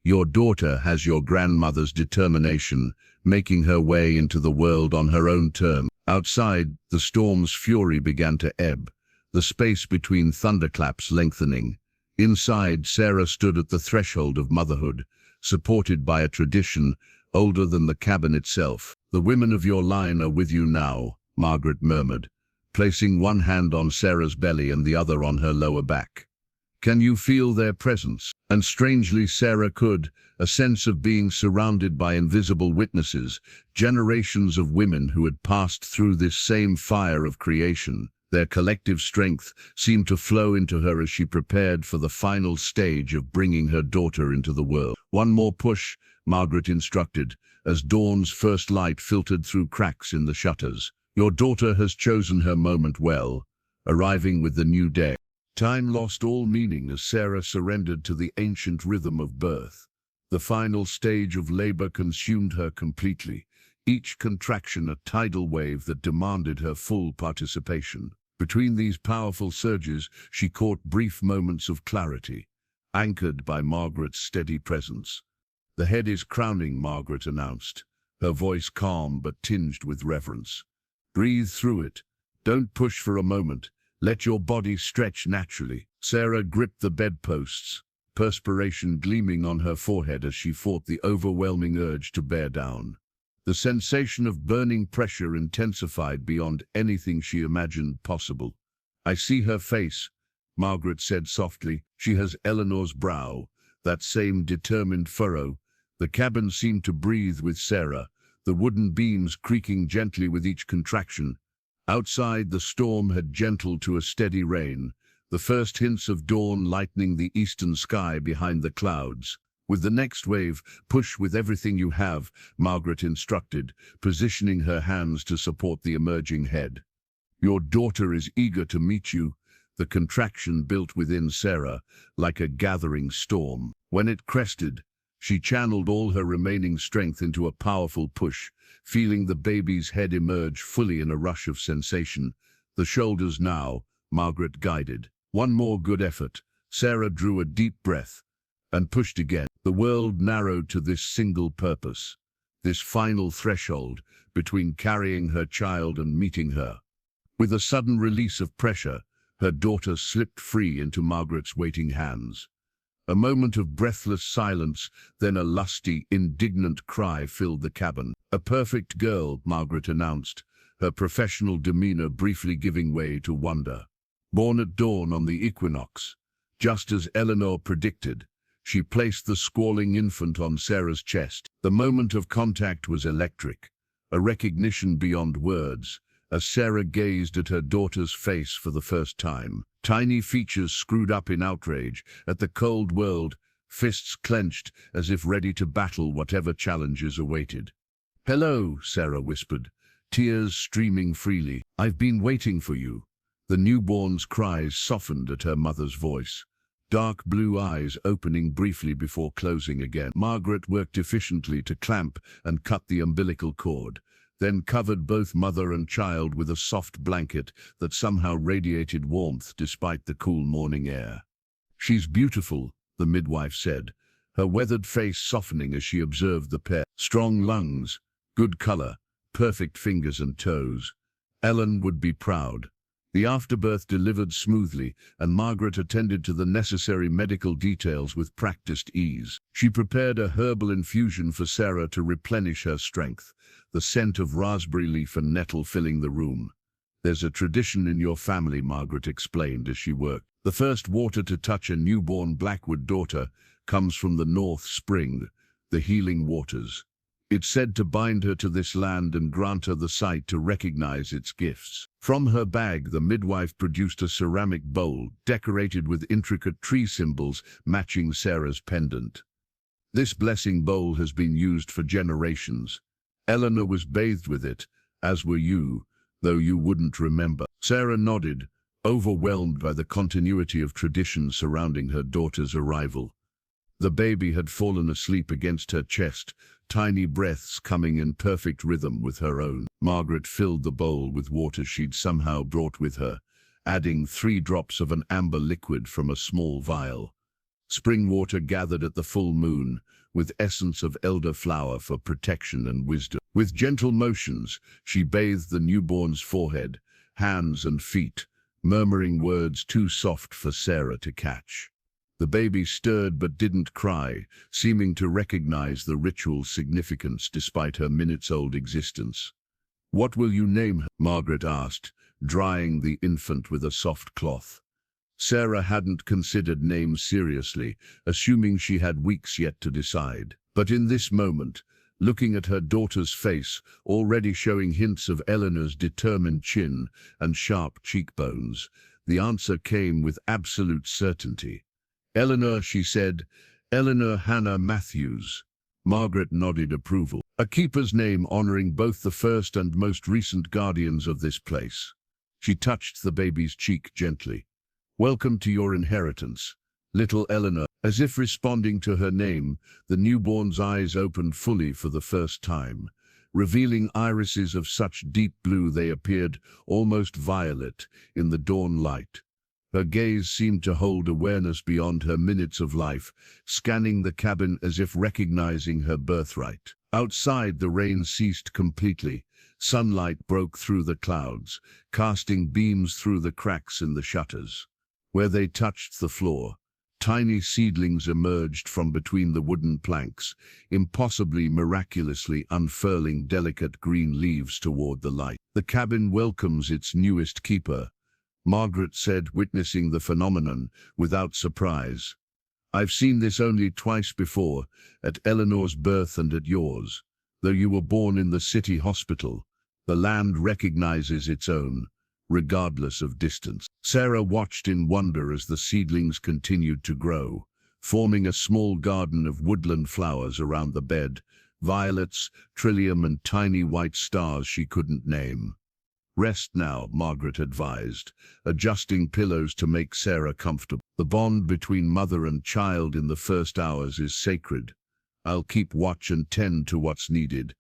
Your daughter has your grandmother's determination, making her way into the world on her own terms." Outside, the storm's fury began to ebb, the space between thunderclaps lengthening. Inside, Sarah stood at the threshold of motherhood, supported by a tradition older than the cabin itself. "The women of your line are with you now," Margaret murmured, placing one hand on Sarah's belly and the other on her lower back. "Can you feel their presence?" And strangely, Sarah could, a sense of being surrounded by invisible witnesses, generations of women who had passed through this same fire of creation. Their collective strength seemed to flow into her as she prepared for the final stage of bringing her daughter into the world. "One more push," Margaret instructed, as dawn's first light filtered through cracks in the shutters. "Your daughter has chosen her moment well, arriving with the new day." Time lost all meaning as Sarah surrendered to the ancient rhythm of birth. The final stage of labor consumed her completely, each contraction a tidal wave that demanded her full participation. Between these powerful surges, she caught brief moments of clarity, anchored by Margaret's steady presence. "The head is crowning," Margaret announced, her voice calm but tinged with reverence. "Breathe through it. Don't push for a moment. Let your body stretch naturally." Sarah gripped the bedposts, perspiration gleaming on her forehead as she fought the overwhelming urge to bear down. The sensation of burning pressure intensified beyond anything she imagined possible. "I see her face," Margaret said softly. "She has Eleanor's brow, that same determined furrow." The cabin seemed to breathe with Sarah, the wooden beams creaking gently with each contraction. Outside, the storm had gentled to a steady rain, the first hints of dawn lightening the eastern sky behind the clouds. "With the next wave, push with everything you have," Margaret instructed, positioning her hands to support the emerging head. "Your daughter is eager to meet you." The contraction built within Sarah, like a gathering storm. When it crested, She channeled all her remaining strength into a powerful push, feeling the baby's head emerge fully in a rush of sensation. The shoulders now, Margaret guided. One more good effort. Sarah drew a deep breath and pushed again. The world narrowed to this single purpose, this final threshold between carrying her child and meeting her. With a sudden release of pressure, her daughter slipped free into Margaret's waiting hands. A moment of breathless silence, then a lusty, indignant cry filled the cabin. "A perfect girl," Margaret announced, her professional demeanor briefly giving way to wonder. Born at dawn on the equinox, just as Eleanor predicted, she placed the squalling infant on Sarah's chest. The moment of contact was electric, a recognition beyond words, as Sarah gazed at her daughter's face for the first time. Tiny features screwed up in outrage at the cold world, fists clenched as if ready to battle whatever challenges awaited. "Hello," Sarah whispered, tears streaming freely. "I've been waiting for you." The newborn's cries softened at her mother's voice, dark blue eyes opening briefly before closing again. Margaret worked efficiently to clamp and cut the umbilical cord, then covered both mother and child with a soft blanket that somehow radiated warmth despite the cool morning air. "She's beautiful," the midwife said, her weathered face softening as she observed the pair. Strong lungs, good color, perfect fingers and toes. Ellen would be proud. The afterbirth delivered smoothly, and Margaret attended to the necessary medical details with practiced ease. She prepared a herbal infusion for Sarah to replenish her strength, the scent of raspberry leaf and nettle filling the room. "There's a tradition in your family," Margaret explained as she worked. "The first water to touch a newborn Blackwood daughter comes from the North Spring, the healing waters. It's said to bind her to this land and grant her the sight to recognize its gifts." From her bag, the midwife produced a ceramic bowl decorated with intricate tree symbols matching Sarah's pendant. "This blessing bowl has been used for generations. Eleanor was bathed with it, as were you, though you wouldn't remember." Sarah nodded, overwhelmed by the continuity of tradition surrounding her daughter's arrival. The baby had fallen asleep against her chest, tiny breaths coming in perfect rhythm with her own. Margaret filled the bowl with water she'd somehow brought with her, adding 3 drops of an amber liquid from a small vial. Spring water gathered at the full moon, with essence of elderflower for protection and wisdom. With gentle motions, she bathed the newborn's forehead, hands and feet, murmuring words too soft for Sarah to catch. The baby stirred but didn't cry, seeming to recognize the ritual's significance despite her minutes-old existence. "What will you name her?" Margaret asked, drying the infant with a soft cloth. Sarah hadn't considered names seriously, assuming she had weeks yet to decide. But in this moment, looking at her daughter's face, already showing hints of Eleanor's determined chin and sharp cheekbones, the answer came with absolute certainty. "Eleanor," she said, "Eleanor Hannah Matthews." Margaret nodded approval. "A keeper's name honoring both the first and most recent guardians of this place." She touched the baby's cheek gently. "Welcome to your inheritance, little Eleanor." As if responding to her name, the newborn's eyes opened fully for the first time, revealing irises of such deep blue they appeared almost violet in the dawn light. Her gaze seemed to hold awareness beyond her minutes of life, scanning the cabin as if recognizing her birthright. Outside, the rain ceased completely. Sunlight broke through the clouds, casting beams through the cracks in the shutters. Where they touched the floor, tiny seedlings emerged from between the wooden planks, impossibly miraculously unfurling delicate green leaves toward the light. "The cabin welcomes its newest keeper," Margaret said, witnessing the phenomenon without surprise. "I've seen this only twice before, at Eleanor's birth and at yours. Though you were born in the city hospital, the land recognizes its own, regardless of distance." Sarah watched in wonder as the seedlings continued to grow, forming a small garden of woodland flowers around the bed, violets, trillium and tiny white stars she couldn't name. "Rest now," Margaret advised, adjusting pillows to make Sarah comfortable. "The bond between mother and child in the first hours is sacred. I'll keep watch and tend to what's needed."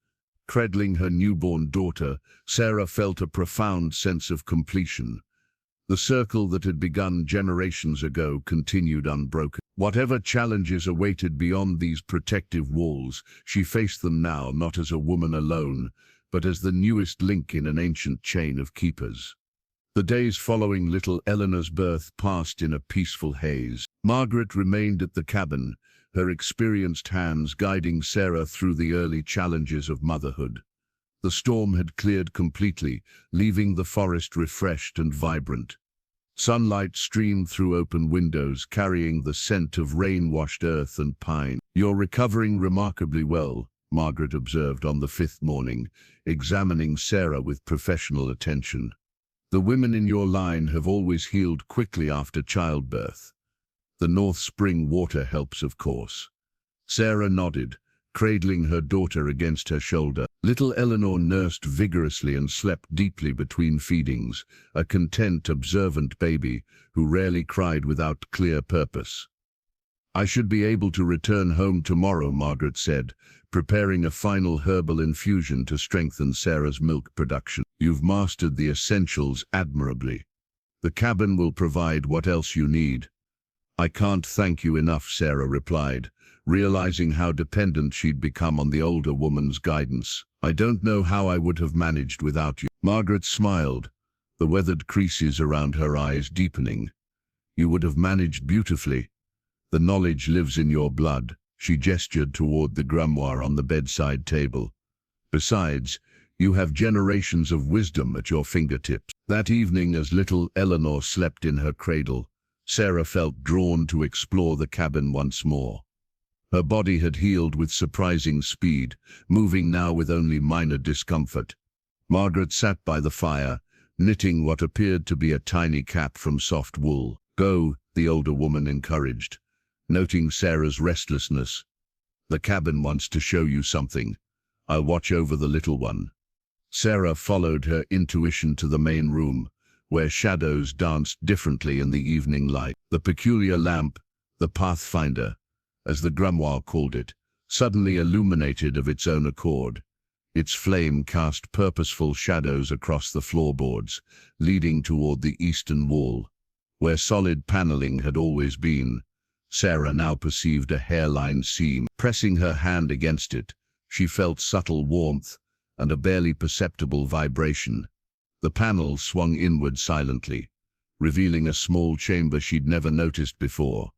Cradling her newborn daughter, Sarah felt a profound sense of completion. The circle that had begun generations ago continued unbroken. Whatever challenges awaited beyond these protective walls, she faced them now not as a woman alone, but as the newest link in an ancient chain of keepers. The days following little Eleanor's birth passed in a peaceful haze. Margaret remained at the cabin, her experienced hands guiding Sarah through the early challenges of motherhood. The storm had cleared completely, leaving the forest refreshed and vibrant. Sunlight streamed through open windows, carrying the scent of rain-washed earth and pine. "You're recovering remarkably well," Margaret observed on the fifth morning, examining Sarah with professional attention. "The women in your line have always healed quickly after childbirth. The North Spring water helps, of course." Sarah nodded, cradling her daughter against her shoulder. Little Eleanor nursed vigorously and slept deeply between feedings, a content, observant baby who rarely cried without clear purpose. "I should be able to return home tomorrow," Margaret said, preparing a final herbal infusion to strengthen Sarah's milk production. "You've mastered the essentials admirably. The cabin will provide what else you need." "I can't thank you enough," Sarah replied, realizing how dependent she'd become on the older woman's guidance. "I don't know how I would have managed without you." Margaret smiled, the weathered creases around her eyes deepening. "You would have managed beautifully. The knowledge lives in your blood." She gestured toward the grimoire on the bedside table. "Besides, you have generations of wisdom at your fingertips." That evening, as little Eleanor slept in her cradle, Sarah felt drawn to explore the cabin once more. Her body had healed with surprising speed, moving now with only minor discomfort. Margaret sat by the fire, knitting what appeared to be a tiny cap from soft wool. "Go," the older woman encouraged, noting Sarah's restlessness. "The cabin wants to show you something. I'll watch over the little one." Sarah followed her intuition to the main room, where shadows danced differently in the evening light. The peculiar lamp, the Pathfinder, as the grimoire called it, suddenly illuminated of its own accord. Its flame cast purposeful shadows across the floorboards, leading toward the eastern wall, where solid paneling had always been. Sarah now perceived a hairline seam. Pressing her hand against it, she felt subtle warmth and a barely perceptible vibration. The panel swung inward silently, revealing a small chamber she'd never noticed before.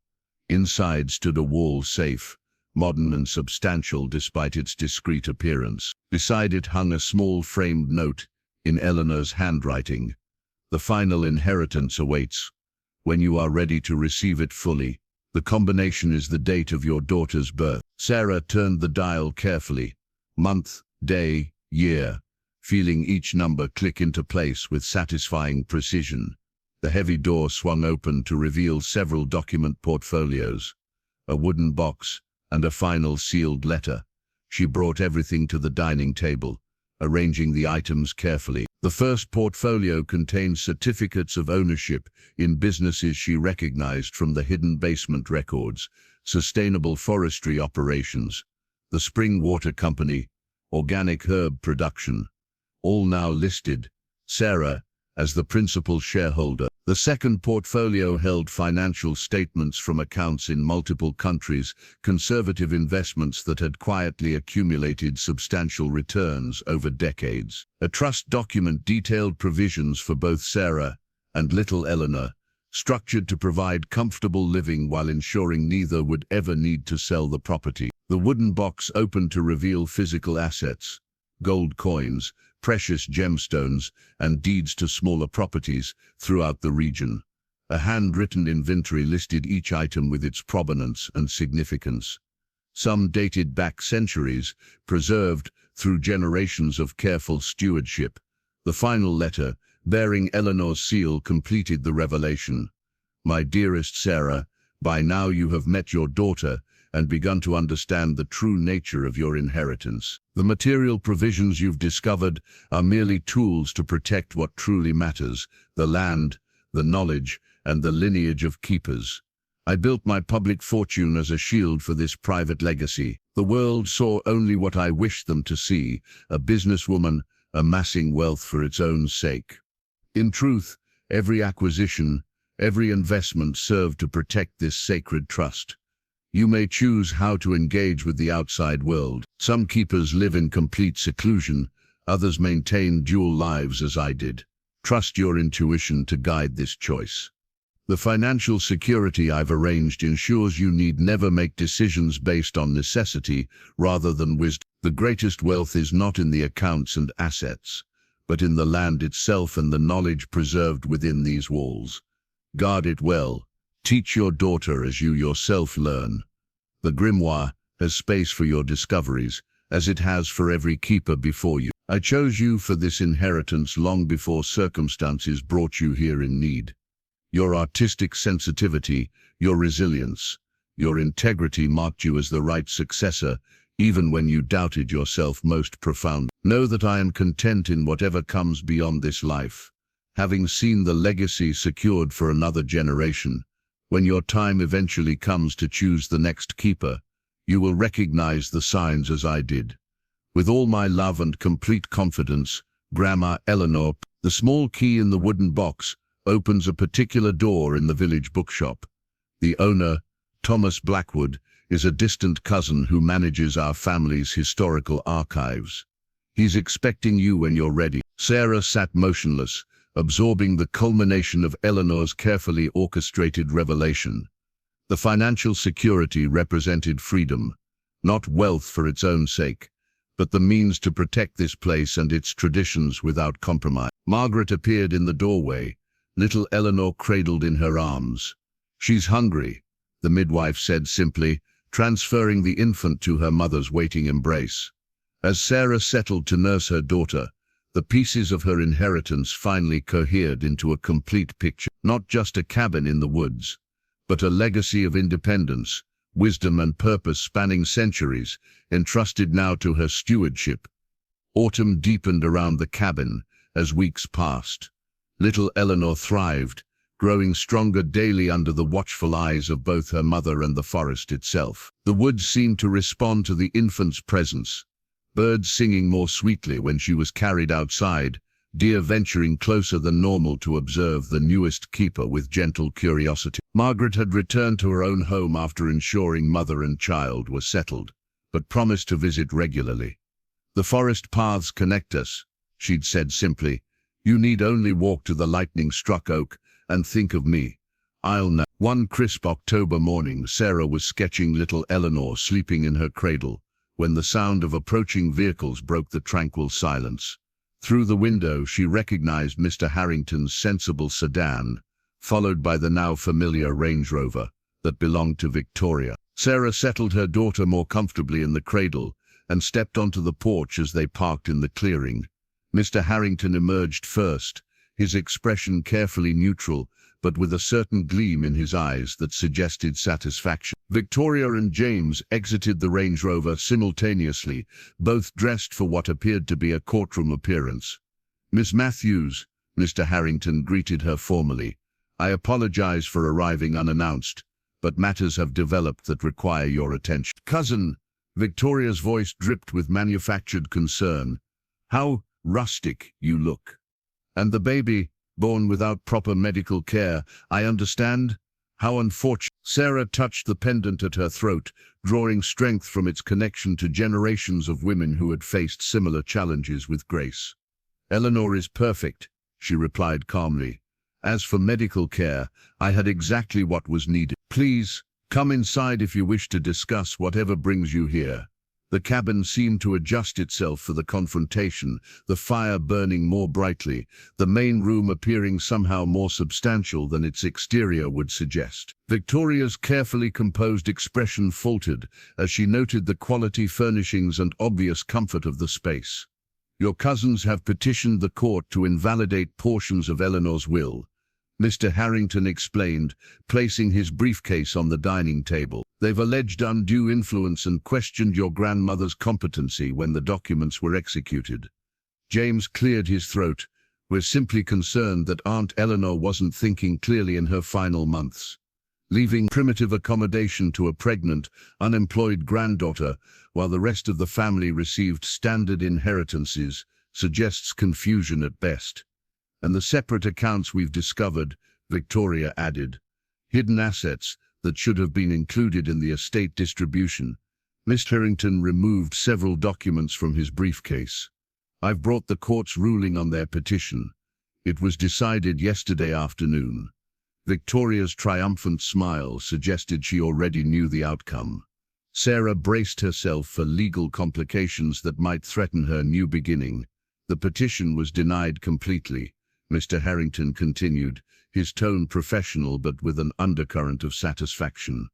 Inside stood a wall safe, modern and substantial despite its discreet appearance. Beside it hung a small framed note in Eleanor's handwriting. "The final inheritance awaits. When you are ready to receive it fully. The combination is the date of your daughter's birth." Sarah turned the dial carefully, month, day, year, feeling each number click into place with satisfying precision. The heavy door swung open to reveal several document portfolios, a wooden box, and a final sealed letter. She brought everything to the dining table, arranging the items carefully. The first portfolio contained certificates of ownership in businesses she recognized from the hidden basement records: sustainable forestry operations, the Spring Water Company, organic herb production, all now listed, Sarah as the principal shareholder. The second portfolio held financial statements from accounts in multiple countries, conservative investments that had quietly accumulated substantial returns over decades. A trust document detailed provisions for both Sarah and little Eleanor, structured to provide comfortable living while ensuring neither would ever need to sell the property. The wooden box opened to reveal physical assets: gold coins, precious gemstones, and deeds to smaller properties throughout the region. A handwritten inventory listed each item with its provenance and significance. Some dated back centuries, preserved through generations of careful stewardship. The final letter, bearing Eleanor's seal, completed the revelation. "My dearest Sarah, by now you have met your daughter and begun to understand the true nature of your inheritance. The material provisions you've discovered are merely tools to protect what truly matters: the land, the knowledge, and the lineage of keepers. I built my public fortune as a shield for this private legacy. The world saw only what I wished them to see, a businesswoman amassing wealth for its own sake. In truth, every acquisition, every investment served to protect this sacred trust. You may choose how to engage with the outside world. Some keepers live in complete seclusion, others maintain dual lives as I did. Trust your intuition to guide this choice. The financial security I've arranged ensures you need never make decisions based on necessity rather than wisdom. The greatest wealth is not in the accounts and assets, but in the land itself and the knowledge preserved within these walls. Guard it well. Teach your daughter as you yourself learn. The grimoire has space for your discoveries, as it has for every keeper before you. I chose you for this inheritance long before circumstances brought you here in need. Your artistic sensitivity, your resilience, your integrity marked you as the right successor, even when you doubted yourself most profoundly. Know that I am content in whatever comes beyond this life, having seen the legacy secured for another generation. When your time eventually comes to choose the next keeper, you will recognize the signs as I did. With all my love and complete confidence, Grandma Eleanor. The small key in the wooden box opens a particular door in the village bookshop. The owner, Thomas Blackwood, is a distant cousin who manages our family's historical archives. He's expecting you when you're ready. Sarah sat motionless, absorbing the culmination of Eleanor's carefully orchestrated revelation. The financial security represented freedom, not wealth for its own sake, but the means to protect this place and its traditions without compromise. Margaret appeared in the doorway, little Eleanor cradled in her arms. "She's hungry," the midwife said simply, transferring the infant to her mother's waiting embrace. As Sarah settled to nurse her daughter, the pieces of her inheritance finally cohered into a complete picture. Not just a cabin in the woods, but a legacy of independence, wisdom and purpose spanning centuries, entrusted now to her stewardship. Autumn deepened around the cabin as weeks passed. Little Eleanor thrived, growing stronger daily under the watchful eyes of both her mother and the forest itself. The woods seemed to respond to the infant's presence, birds singing more sweetly when she was carried outside, deer venturing closer than normal to observe the newest keeper with gentle curiosity. Margaret had returned to her own home after ensuring mother and child were settled, but promised to visit regularly. "The forest paths connect us," she'd said simply. "You need only walk to the lightning-struck oak and think of me. I'll know." One crisp October morning, Sarah was sketching little Eleanor sleeping in her cradle when the sound of approaching vehicles broke the tranquil silence. Through the window, she recognized Mr. Harrington's sensible sedan, followed by the now familiar Range Rover that belonged to Victoria. Sarah settled her daughter more comfortably in the cradle and stepped onto the porch as they parked in the clearing. Mr. Harrington emerged first, his expression carefully neutral, but with a certain gleam in his eyes that suggested satisfaction. Victoria and James exited the Range Rover simultaneously, both dressed for what appeared to be a courtroom appearance. "Miss Matthews," Mr. Harrington greeted her formally. "I apologize for arriving unannounced, but matters have developed that require your attention." "Cousin," Victoria's voice dripped with manufactured concern. "How rustic you look. And the baby, born without proper medical care, I understand? How unfortunate." Sarah touched the pendant at her throat, drawing strength from its connection to generations of women who had faced similar challenges with grace. "Eleanor is perfect," she replied calmly. "As for medical care, I had exactly what was needed. Please, come inside if you wish to discuss whatever brings you here." The cabin seemed to adjust itself for the confrontation, the fire burning more brightly, the main room appearing somehow more substantial than its exterior would suggest. Victoria's carefully composed expression faltered as she noted the quality furnishings and obvious comfort of the space. "Your cousins have petitioned the court to invalidate portions of Eleanor's will," Mr. Harrington explained, placing his briefcase on the dining table. "They've alleged undue influence and questioned your grandmother's competency when the documents were executed." James cleared his throat. "We're simply concerned that Aunt Eleanor wasn't thinking clearly in her final months." leaving primitive accommodation to a pregnant, unemployed granddaughter, while the rest of the family received standard inheritances, suggests confusion at best. And the separate accounts we've discovered, Victoria added, hidden assets that should have been included in the estate distribution. Mr. Harrington removed several documents from his briefcase. I've brought the court's ruling on their petition. It was decided yesterday afternoon. Victoria's triumphant smile suggested she already knew the outcome. Sarah braced herself for legal complications that might threaten her new beginning. The petition was denied completely, Mr. Harrington continued, his tone professional but with an undercurrent of satisfaction.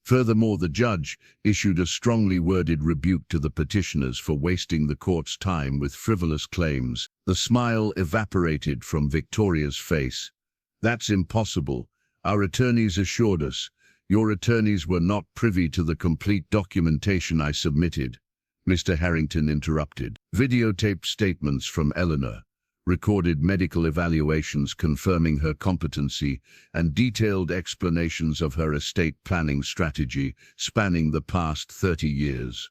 Furthermore, the judge issued a strongly worded rebuke to the petitioners for wasting the court's time with frivolous claims. The smile evaporated from Victoria's face. That's impossible. Our attorneys assured us. Your attorneys were not privy to the complete documentation I submitted. Mr. Harrington interrupted. Videotaped statements from Eleanor, recorded medical evaluations confirming her competency, and detailed explanations of her estate planning strategy spanning the past 30 years.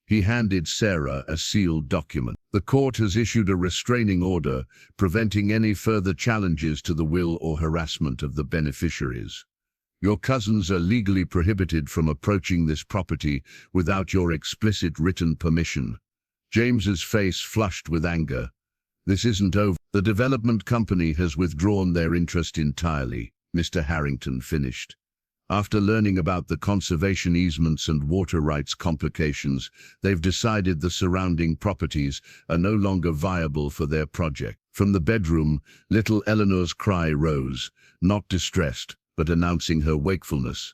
He handed Sarah a sealed document. The court has issued a restraining order preventing any further challenges to the will or harassment of the beneficiaries. Your cousins are legally prohibited from approaching this property without your explicit written permission. James's face flushed with anger. This isn't over. The development company has withdrawn their interest entirely, Mr. Harrington finished. After learning about the conservation easements and water rights complications, they've decided the surrounding properties are no longer viable for their project. From the bedroom, little Eleanor's cry rose, not distressed, but announcing her wakefulness.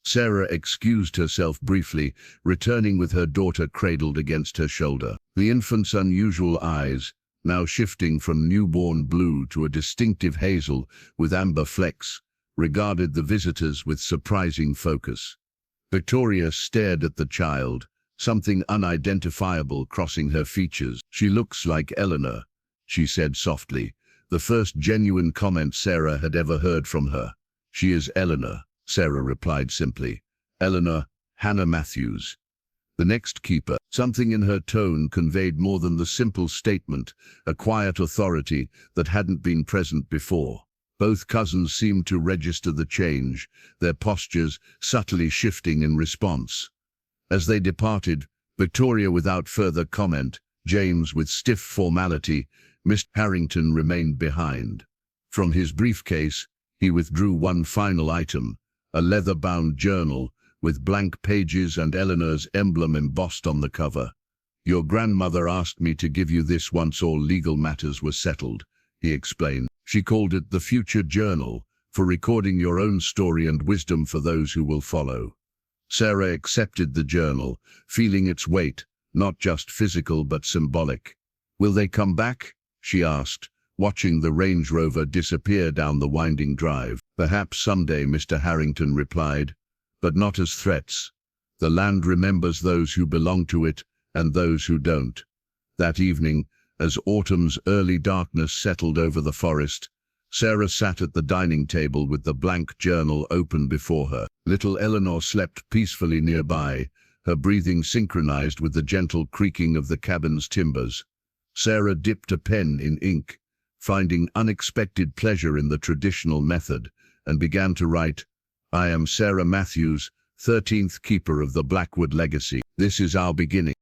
Sarah excused herself briefly, returning with her daughter cradled against her shoulder. The infant's unusual eyes, now shifting from newborn blue to a distinctive hazel with amber flecks, regarded the visitors with surprising focus. Victoria stared at the child, something unidentifiable crossing her features. She looks like Eleanor, she said softly, the first genuine comment Sarah had ever heard from her. She is Eleanor, Sarah replied simply. Eleanor, Hannah Matthews. The next keeper. Something in her tone conveyed more than the simple statement, a quiet authority that hadn't been present before. Both cousins seemed to register the change, their postures subtly shifting in response. As they departed, Victoria without further comment, James with stiff formality, Mr. Harrington remained behind. From his briefcase, he withdrew one final item, a leather-bound journal, with blank pages and Eleanor's emblem embossed on the cover. Your grandmother asked me to give you this once all legal matters were settled, he explained. She called it the Future Journal, for recording your own story and wisdom for those who will follow. Sarah accepted the journal, feeling its weight, not just physical but symbolic. Will they come back? She asked, watching the Range Rover disappear down the winding drive. Perhaps someday, Mr. Harrington replied, but not as threats. The land remembers those who belong to it and those who don't. That evening, as autumn's early darkness settled over the forest, Sarah sat at the dining table with the blank journal open before her. Little Eleanor slept peacefully nearby, her breathing synchronized with the gentle creaking of the cabin's timbers. Sarah dipped a pen in ink, finding unexpected pleasure in the traditional method, and began to write, I am Sarah Matthews, 13th keeper of the Blackwood legacy. This is our beginning.